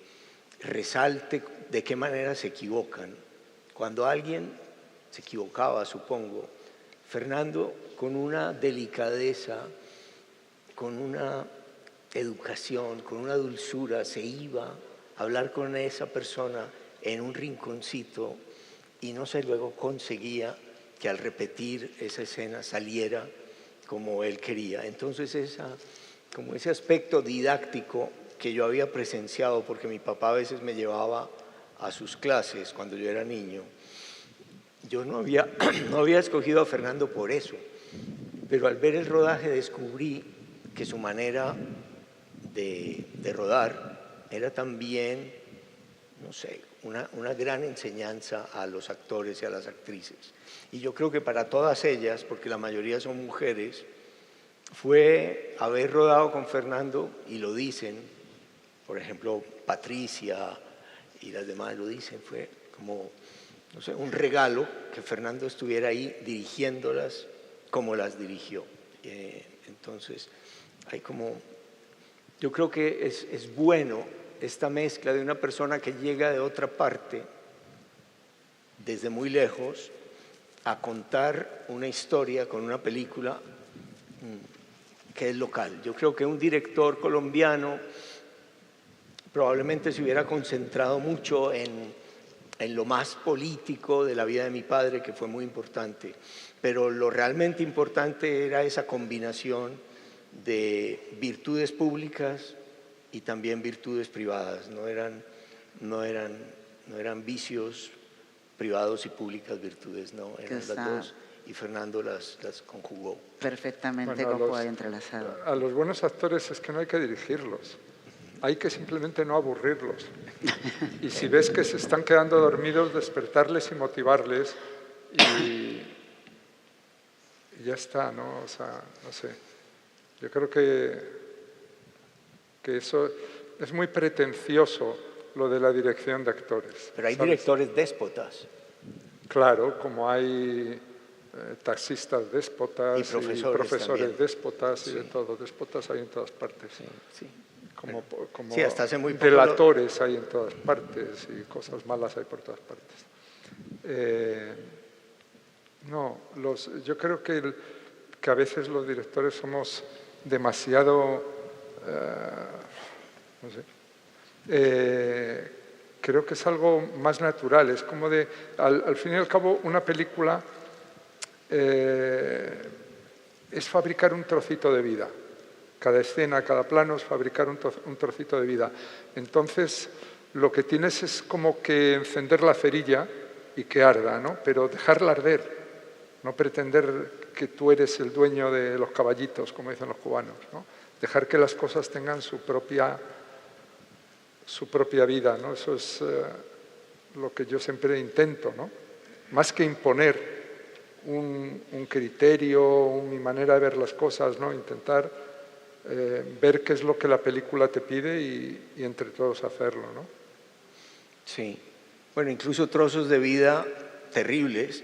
resalte de qué manera se equivocan. Cuando alguien se equivocaba, supongo, Fernando, con una delicadeza, con una educación, con una dulzura, se iba a hablar con esa persona en un rinconcito y no sé, luego conseguía que al repetir esa escena saliera como él quería. Entonces como ese aspecto didáctico que yo había presenciado, porque mi papá a veces me llevaba a sus clases cuando yo era niño, yo no había escogido a Fernando por eso, pero al ver el rodaje descubrí que su manera de rodar era también, no sé, una gran enseñanza a los actores y a las actrices. Y yo creo que para todas ellas, porque la mayoría son mujeres, fue haber rodado con Fernando, y lo dicen, por ejemplo, Patricia y las demás lo dicen, fue como, no sé, un regalo que Fernando estuviera ahí dirigiéndolas como las dirigió. Entonces, yo creo que es bueno esta mezcla de una persona que llega de otra parte, desde muy lejos, a contar una historia con una película que es local. Yo creo que un director colombiano probablemente se hubiera concentrado mucho en lo más político de la vida de mi padre, que fue muy importante, pero lo realmente importante era esa combinación de virtudes públicas y también virtudes privadas. No eran vicios privados y públicas virtudes, no, eran las dos. y Fernando las conjugó. Perfectamente Bueno, entrelazado. a los buenos actores es que no hay que dirigirlos, hay que simplemente no aburrirlos. Y si ves que se están quedando dormidos, despertarles y motivarles y ya está, ¿no? O sea, no sé. Yo creo que eso es muy pretencioso, lo de la dirección de actores. Pero hay ¿sabes? directores déspotas. Claro, como hay taxistas déspotas Y profesores déspotas sí. y de todo. Déspotas hay en todas partes. Sí. Como Sí, hasta hace muy poco delatores hay en todas partes y cosas malas hay por todas partes. Yo creo que a veces los directores somos demasiado, no sé, creo que es algo más natural, es como al fin y al cabo una película es fabricar un trocito de vida. Cada escena, cada plano es fabricar un trocito de vida. Entonces, lo que tienes es como que encender la cerilla y que arda, ¿no? Pero dejarla arder, no pretender que tú eres el dueño de los caballitos, como dicen los cubanos, ¿no? Dejar que las cosas tengan su propia vida, ¿no? Eso es lo que yo siempre intento, ¿no? Más que imponer un criterio, mi manera de ver las cosas, ¿no? Intentar ver qué es lo que la película te pide y entre todos hacerlo, ¿no? Sí. Bueno, incluso trozos de vida terribles.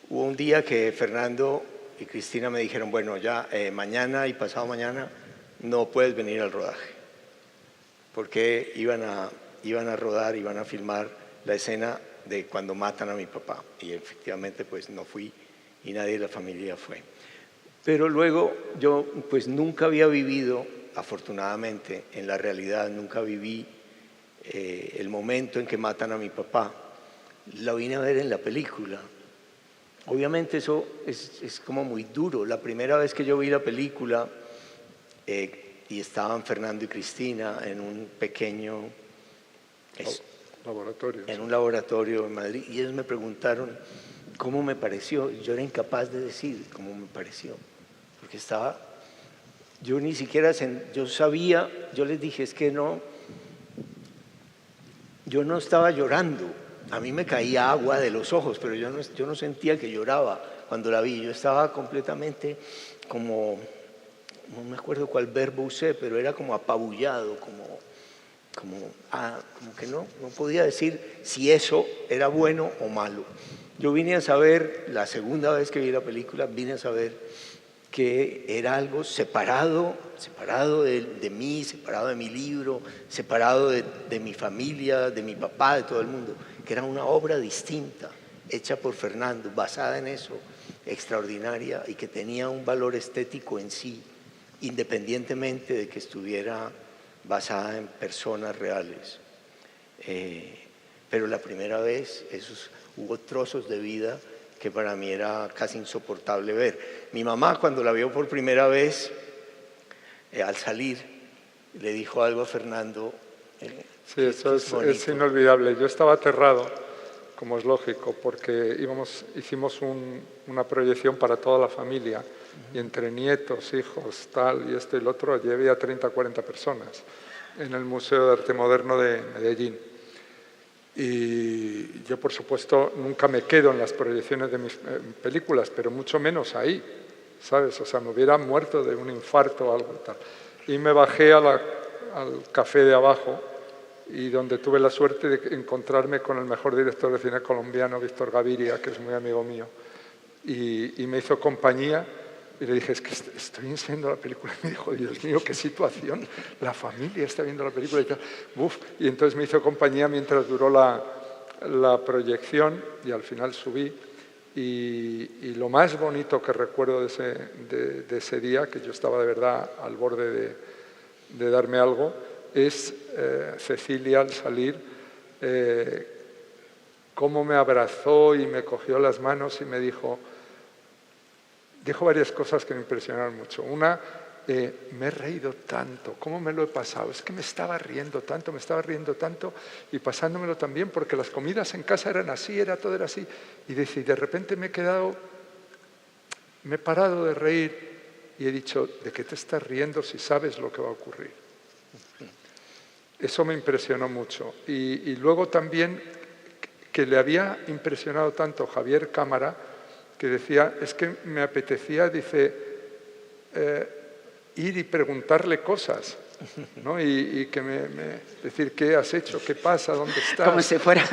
Hubo un día que Fernando y Cristina me dijeron, bueno, ya mañana y pasado mañana no puedes venir al rodaje, porque iban a rodar, iban a filmar la escena de cuando matan a mi papá. Y efectivamente pues no fui y nadie de la familia fue. Pero luego yo pues nunca había vivido, afortunadamente, en la realidad, nunca viví el momento en que matan a mi papá. La vine a ver en la película. Obviamente eso es como muy duro. La primera vez que yo vi la película y estaban Fernando y Cristina en un pequeño laboratorio, en un laboratorio en Madrid, y ellos me preguntaron cómo me pareció. Yo era incapaz de decir cómo me pareció, porque yo ni siquiera, yo sabía, yo les dije, es que no, yo no estaba llorando, a mí me caía agua de los ojos, pero yo no sentía que lloraba cuando la vi. Yo estaba completamente como, no me acuerdo cuál verbo usé, pero era como apabullado, como que no podía decir si eso era bueno o malo. Yo vine a saber, la segunda vez que vi la película, vine a saber que era algo separado de mí, separado de mi libro, separado de mi familia, de mi papá, de todo el mundo, que era una obra distinta, hecha por Fernando, basada en eso, extraordinaria, y que tenía un valor estético en sí, independientemente de que estuviera basada en personas reales. Pero la primera vez, hubo trozos de vida que para mí era casi insoportable ver. Mi mamá, cuando la vio por primera vez, al salir, le dijo algo a Fernando. Sí, eso es inolvidable. Yo estaba aterrado, como es lógico, porque hicimos una proyección para toda la familia, y entre nietos, hijos, tal, y esto y lo otro, allí había 30 o 40 personas en el Museo de Arte Moderno de Medellín. Y yo, por supuesto, nunca me quedo en las proyecciones de mis películas, pero mucho menos ahí, ¿sabes? O sea, me hubiera muerto de un infarto o algo tal. Y me bajé al café de abajo, y donde tuve la suerte de encontrarme con el mejor director de cine colombiano, Víctor Gaviria, que es muy amigo mío, y me hizo compañía. Y le dije, es que estoy enseñando la película. Y me dijo, Dios mío, qué situación. La familia está viendo la película y tal. Uf. Y entonces me hizo compañía mientras duró la proyección, y al final subí. Y lo más bonito que recuerdo de ese día, que yo estaba de verdad al borde de darme algo, es Cecilia al salir, cómo me abrazó y me cogió las manos y me dijo varias cosas que me impresionaron mucho. Una, me he reído tanto, ¿cómo me lo he pasado? Es que me estaba riendo tanto y pasándomelo tan bien, porque las comidas en casa eran así, todo era así. Y de repente me he quedado me he parado de reír y he dicho, ¿de qué te estás riendo si sabes lo que va a ocurrir? Eso me impresionó mucho. Y luego también que le había impresionado tanto Javier Cámara, que decía, es que me apetecía, dice, ir y preguntarle cosas, ¿no? Y que decir, ¿qué has hecho? ¿Qué pasa? ¿Dónde estás? Como si fuera...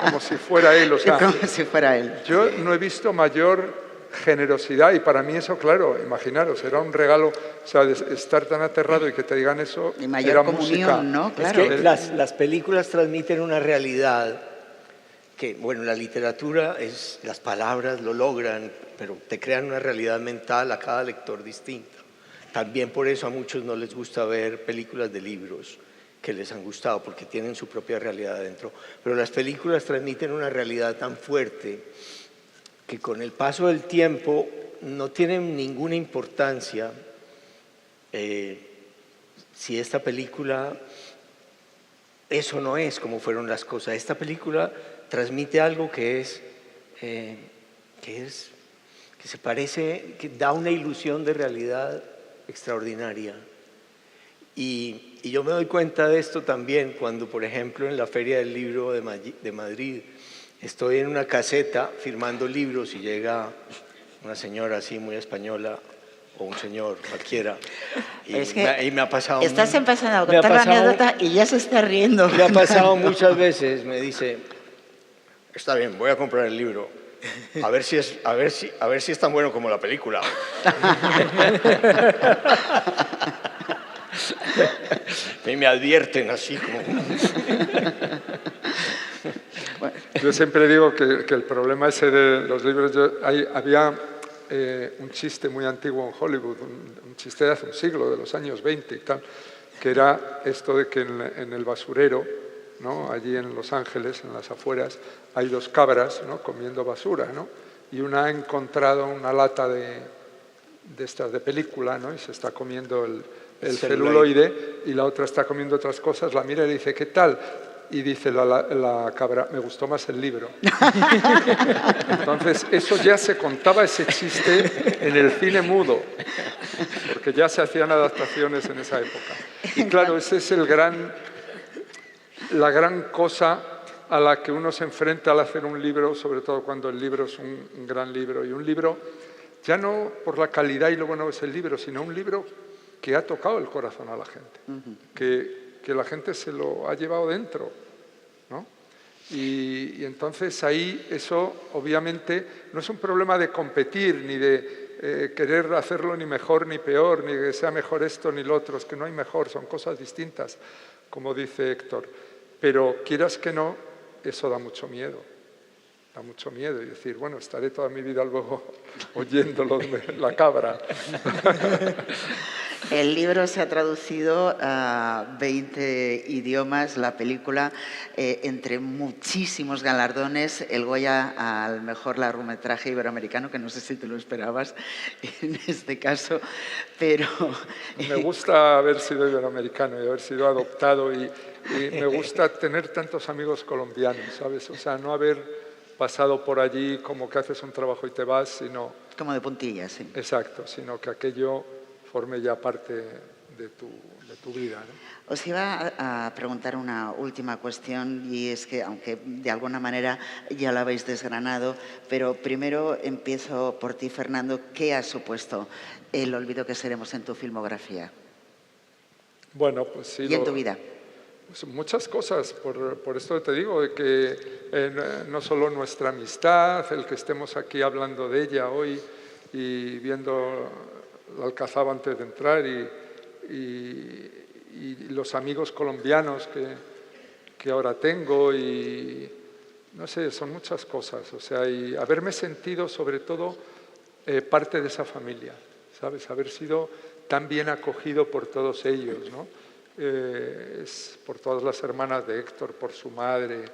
Como si fuera él. O sea, como si fuera él. Yo no he visto mayor generosidad y para mí eso, claro, imaginaros, era un regalo, o sea, de estar tan aterrado y que te digan eso, y mayor era comunión, música. ¿no? Claro. Es que las películas transmiten una realidad que, bueno, la literatura, las palabras lo logran, pero te crean una realidad mental a cada lector distinta. También por eso a muchos no les gusta ver películas de libros que les han gustado, porque tienen su propia realidad adentro. Pero las películas transmiten una realidad tan fuerte que con el paso del tiempo no tienen ninguna importancia si esta película eso no es como fueron las cosas. Esta película transmite algo que se parece, que da una ilusión de realidad extraordinaria. Y yo me doy cuenta de esto también cuando, por ejemplo, en la Feria del Libro de Madrid, estoy en una caseta firmando libros y llega una señora así muy española o un señor cualquiera y me ha pasado... Estás empezando a contar la anécdota y ya se está riendo. Me ha pasado muchas veces, me dice, está bien, voy a comprar el libro, a ver si es tan bueno como la película. Y me advierten así como... Yo siempre digo que el problema ese de los libros, había un chiste muy antiguo en Hollywood, un chiste de hace un siglo, de los años 20 y tal, que era esto de que en el basurero, ¿no? Allí en Los Ángeles, en las afueras, hay dos cabras, ¿no? Comiendo basura, ¿no? Y una ha encontrado una lata de estas de película, ¿no? Y se está comiendo el celuloide y la otra está comiendo otras cosas, la mira y le dice, ¿qué tal? Y dice la cabra, me gustó más el libro. Entonces, eso ya se contaba, ese chiste, en el cine mudo, porque ya se hacían adaptaciones en esa época. Y claro, ese es la gran cosa a la que uno se enfrenta al hacer un libro, sobre todo cuando el libro es un gran libro. Y un libro, ya no por la calidad y lo bueno que es el libro, sino un libro que ha tocado el corazón a la gente, que la gente se lo ha llevado dentro, ¿no? Y entonces ahí eso obviamente no es un problema de competir, ni de querer hacerlo ni mejor ni peor, ni que sea mejor esto ni lo otro, es que no hay mejor, son cosas distintas, como dice Héctor. Pero quieras que no, eso da mucho miedo y decir, bueno, estaré toda mi vida luego oyéndolo de la cabra. El libro se ha traducido a 20 idiomas, la película, entre muchísimos galardones, el Goya al mejor largometraje iberoamericano, que no sé si te lo esperabas en este caso, pero... Me gusta haber sido iberoamericano y haber sido adoptado y me gusta tener tantos amigos colombianos, ¿sabes? O sea, no haber pasado por allí como que haces un trabajo y te vas, sino... Como de puntillas, sí. Exacto, sino que aquello forme ya parte de tu vida, ¿no? Os iba a preguntar una última cuestión y es que, aunque de alguna manera ya lo habéis desgranado, pero primero empiezo por ti, Fernando. ¿Qué ha supuesto El olvido que seremos en tu filmografía? Bueno, pues sí. ¿Y en tu vida? Pues muchas cosas, por esto te digo, de que no solo nuestra amistad, el que estemos aquí hablando de ella hoy y viendo la Alcazaba antes de entrar y los amigos colombianos que ahora tengo y no sé, son muchas cosas, o sea, y haberme sentido sobre todo parte de esa familia, ¿sabes? Haber sido tan bien acogido por todos ellos, ¿no? Por todas las hermanas de Héctor, por su madre,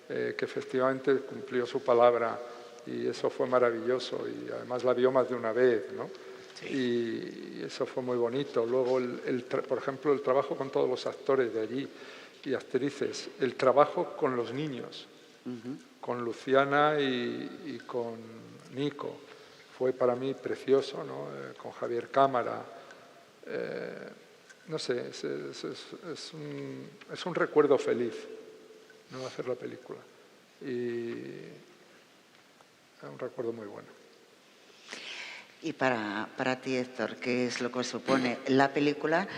que efectivamente cumplió su palabra y eso fue maravilloso y además la vio más de una vez, ¿no? Sí. Y eso fue muy bonito. Luego, por ejemplo, el trabajo con todos los actores de allí y actrices, el trabajo con los niños, con Luciana y con Nico, fue para mí precioso, ¿no? Con Javier Cámara. No sé, es un recuerdo feliz, ¿no? Hacer la película. Y es un recuerdo muy bueno. Y para ti, Héctor, ¿qué es lo que supone la película?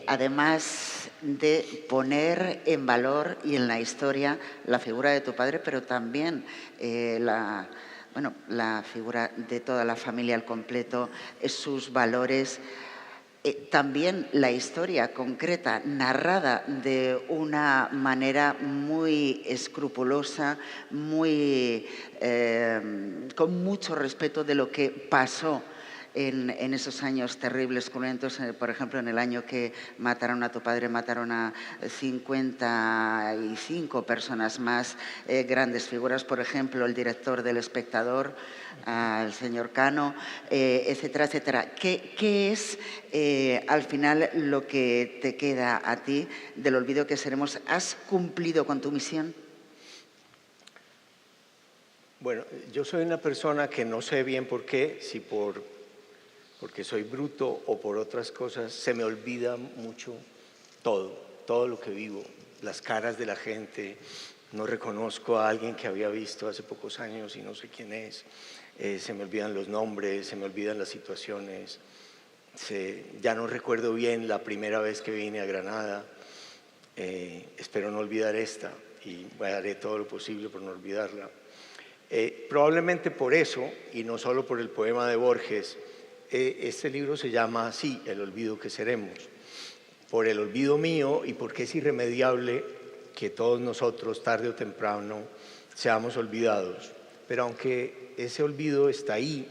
Además de poner en valor y en la historia la figura de tu padre, pero también la figura de toda la familia al completo, sus valores, también la historia concreta, narrada de una manera muy escrupulosa, con mucho respeto de lo que pasó en esos años terribles, cruentos. Por ejemplo, en el año que mataron a tu padre, mataron a 55 personas más, grandes figuras, por ejemplo, el director del Espectador, el señor Cano, etcétera, etcétera. ¿Qué es al final lo que te queda a ti del olvido que seremos? ¿Has cumplido con tu misión? Bueno, yo soy una persona que no sé bien por qué, si porque soy bruto o por otras cosas, se me olvida mucho todo lo que vivo, las caras de la gente. No reconozco a alguien que había visto hace pocos años y no sé quién es. Se me olvidan los nombres, se me olvidan las situaciones. Ya no recuerdo bien la primera vez que vine a Granada. Espero no olvidar esta y haré todo lo posible por no olvidarla. Probablemente por eso, y no solo por el poema de Borges, este libro se llama así, El olvido que seremos, por el olvido mío y porque es irremediable que todos nosotros, tarde o temprano, seamos olvidados. Pero aunque ese olvido está ahí,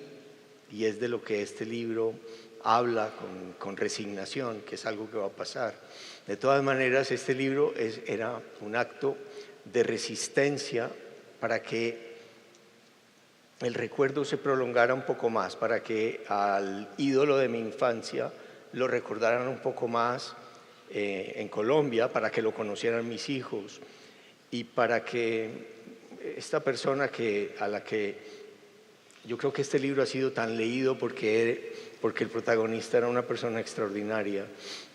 y es de lo que este libro habla con resignación, que es algo que va a pasar, de todas maneras este libro era un acto de resistencia para que el recuerdo se prolongara un poco más, para que al ídolo de mi infancia lo recordaran un poco más en Colombia, para que lo conocieran mis hijos y para que esta persona a la que yo creo que este libro ha sido tan leído porque el protagonista era una persona extraordinaria,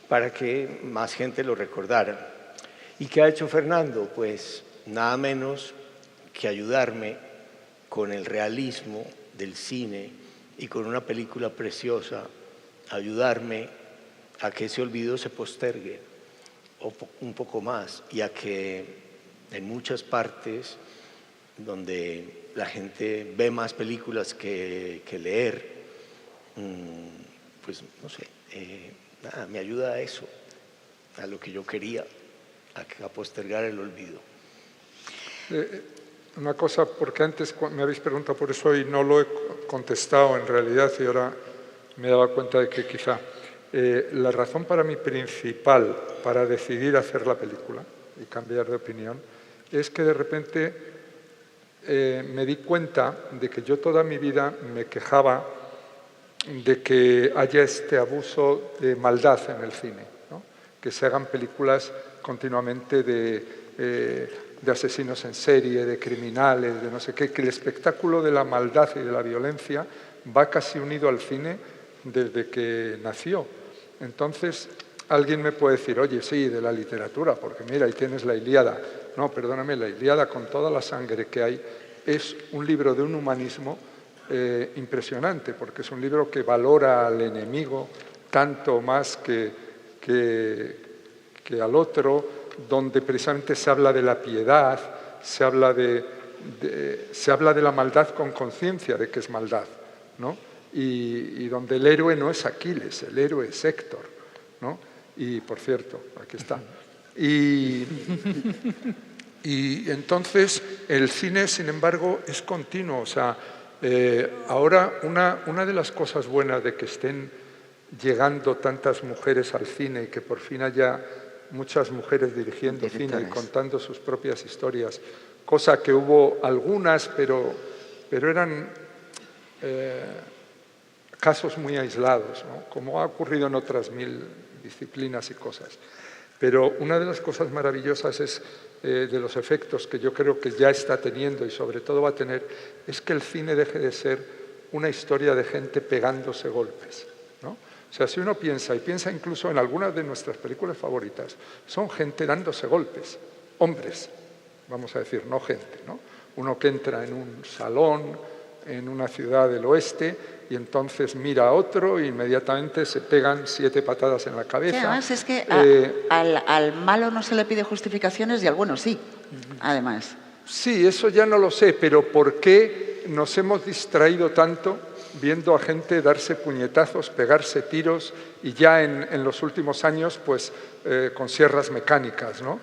para que más gente lo recordara. ¿Y qué ha hecho Fernando? Pues nada menos que ayudarme con el realismo del cine y con una película preciosa, ayudarme a que ese olvido se postergue un poco más y a que en muchas partes donde la gente ve más películas que leer, pues no sé, nada, me ayuda a eso, a lo que yo quería, a postergar el olvido. Una cosa, porque antes me habéis preguntado por eso y no lo he contestado en realidad, y ahora me he dado cuenta de que quizá la razón para mí principal para decidir hacer la película y cambiar de opinión es que de repente me di cuenta de que yo toda mi vida me quejaba de que haya este abuso de maldad en el cine, ¿no? Que se hagan películas continuamente de asesinos en serie, de criminales, de no sé qué, que el espectáculo de la maldad y de la violencia va casi unido al cine desde que nació. Entonces, alguien me puede decir, oye, sí, de la literatura, porque mira, ahí tienes la Ilíada. No, perdóname, la Ilíada, con toda la sangre que hay, es un libro de un humanismo impresionante, porque es un libro que valora al enemigo tanto más que al otro, donde precisamente se habla de la piedad, se habla de la maldad con conciencia de que es maldad, ¿no? Y donde el héroe no es Aquiles, el héroe es Héctor, ¿no? Y, por cierto, aquí está. Y entonces el cine, sin embargo, es continuo. O sea, ahora una de las cosas buenas de que estén llegando tantas mujeres al cine y que por fin haya muchas mujeres dirigiendo cine y contando sus propias historias, cosa que hubo algunas, pero eran casos muy aislados, ¿no? Como ha ocurrido en otras 1000 disciplinas y cosas. Pero una de las cosas maravillosas es de los efectos que yo creo que ya está teniendo y sobre todo va a tener, es que el cine deje de ser una historia de gente pegándose golpes, ¿no? O sea, si uno piensa, y piensa incluso en algunas de nuestras películas favoritas, son gente dándose golpes, hombres, vamos a decir, no gente, ¿no? Uno que entra en un salón, en una ciudad del oeste, y entonces mira a otro e inmediatamente se pegan 7 patadas en la cabeza. Sí, además es que al malo no se le pide justificaciones y al bueno sí, además. Sí, eso ya no lo sé, pero ¿por qué nos hemos distraído tanto viendo a gente darse puñetazos, pegarse tiros y ya en los últimos años pues con sierras mecánicas, ¿no?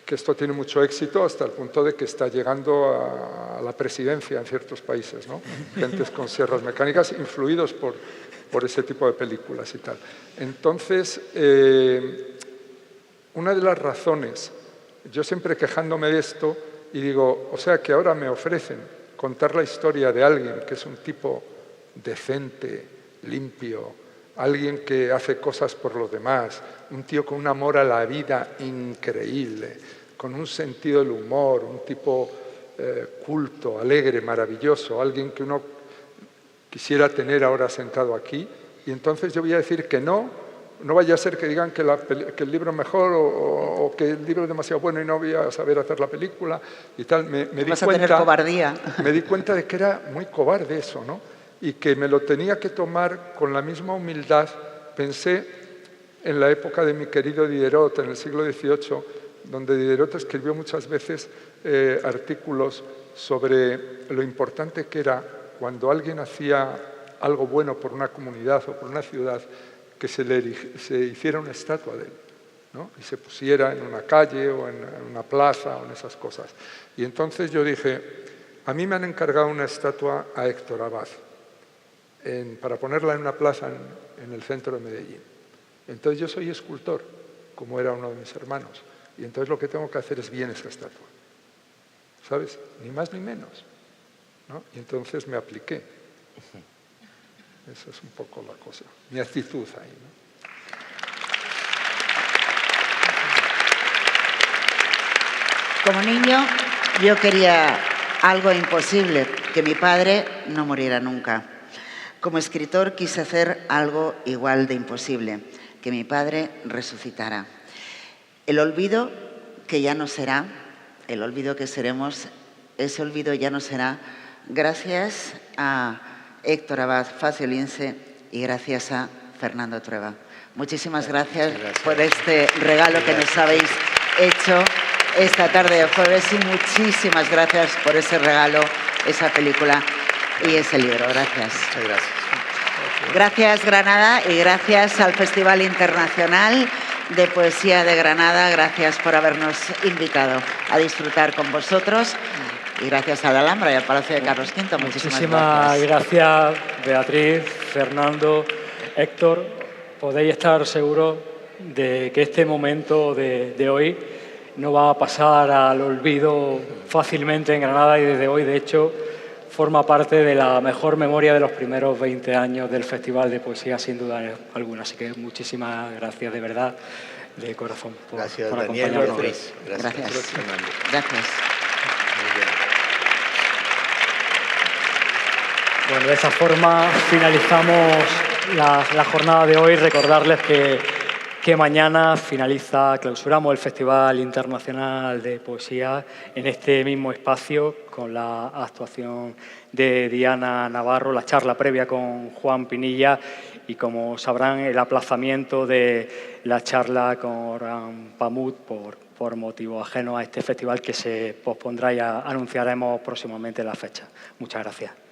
Que esto tiene mucho éxito hasta el punto de que está llegando a la presidencia en ciertos países, ¿no? Gentes con sierras mecánicas influidos por ese tipo de películas y tal. Entonces, una de las razones, yo siempre quejándome de esto y digo, o sea que ahora me ofrecen contar la historia de alguien que es un tipo decente, limpio, alguien que hace cosas por los demás, un tío con un amor a la vida increíble, con un sentido del humor, un tipo culto, alegre, maravilloso, alguien que uno quisiera tener ahora sentado aquí, y entonces yo voy a decir que no vaya a ser que digan que el libro es mejor o que el libro es demasiado bueno y no voy a saber hacer la película y tal. Me di cuenta, cobardía. Me di cuenta de que era muy cobarde eso, ¿no? Y que me lo tenía que tomar con la misma humildad. Pensé en la época de mi querido Diderot, en el siglo XVIII, donde Diderot escribió muchas veces artículos sobre lo importante que era cuando alguien hacía algo bueno por una comunidad o por una ciudad, que se hiciera una estatua de él, ¿no? Y se pusiera en una calle o en una plaza o en esas cosas. Y entonces yo dije, a mí me han encargado una estatua a Héctor Abad para ponerla en una plaza en el centro de Medellín. Entonces yo soy escultor, como era uno de mis hermanos, y entonces lo que tengo que hacer es bien esa estatua, ¿sabes? Ni más ni menos, ¿no? Y entonces me apliqué. Esa es un poco la cosa, mi actitud ahí, ¿no? Como niño, yo quería algo imposible, que mi padre no muriera nunca. Como escritor quise hacer algo igual de imposible, que mi padre resucitara. El olvido que ya no será, el olvido que seremos, ese olvido ya no será gracias a Héctor Abad Faciolince y gracias a Fernando Trueba. Muchísimas gracias por este regalo que nos habéis hecho esta tarde de jueves y muchísimas gracias por ese regalo, esa película y ese libro. Gracias. Muchas gracias. Gracias Granada y gracias al Festival Internacional de Poesía de Granada. Gracias por habernos invitado a disfrutar con vosotros. Y gracias a la Alhambra y al Palacio de Carlos V. Muchísimas gracias, Beatriz, Fernando, Héctor. Podéis estar seguros de que este momento de hoy no va a pasar al olvido fácilmente en Granada y desde hoy, de hecho, forma parte de la mejor memoria de los primeros 20 años del Festival de Poesía, sin duda alguna. Así que muchísimas gracias, de verdad, de corazón, por acompañarnos. Gracias. Gracias. Bueno, de esa forma finalizamos la jornada de hoy. Recordarles que mañana clausuramos el Festival Internacional de Poesía en este mismo espacio con la actuación de Diana Navarro, la charla previa con Juan Pinilla y, como sabrán, el aplazamiento de la charla con Orhan Pamuk por motivo ajeno a este festival, que se pospondrá y anunciaremos próximamente la fecha. Muchas gracias.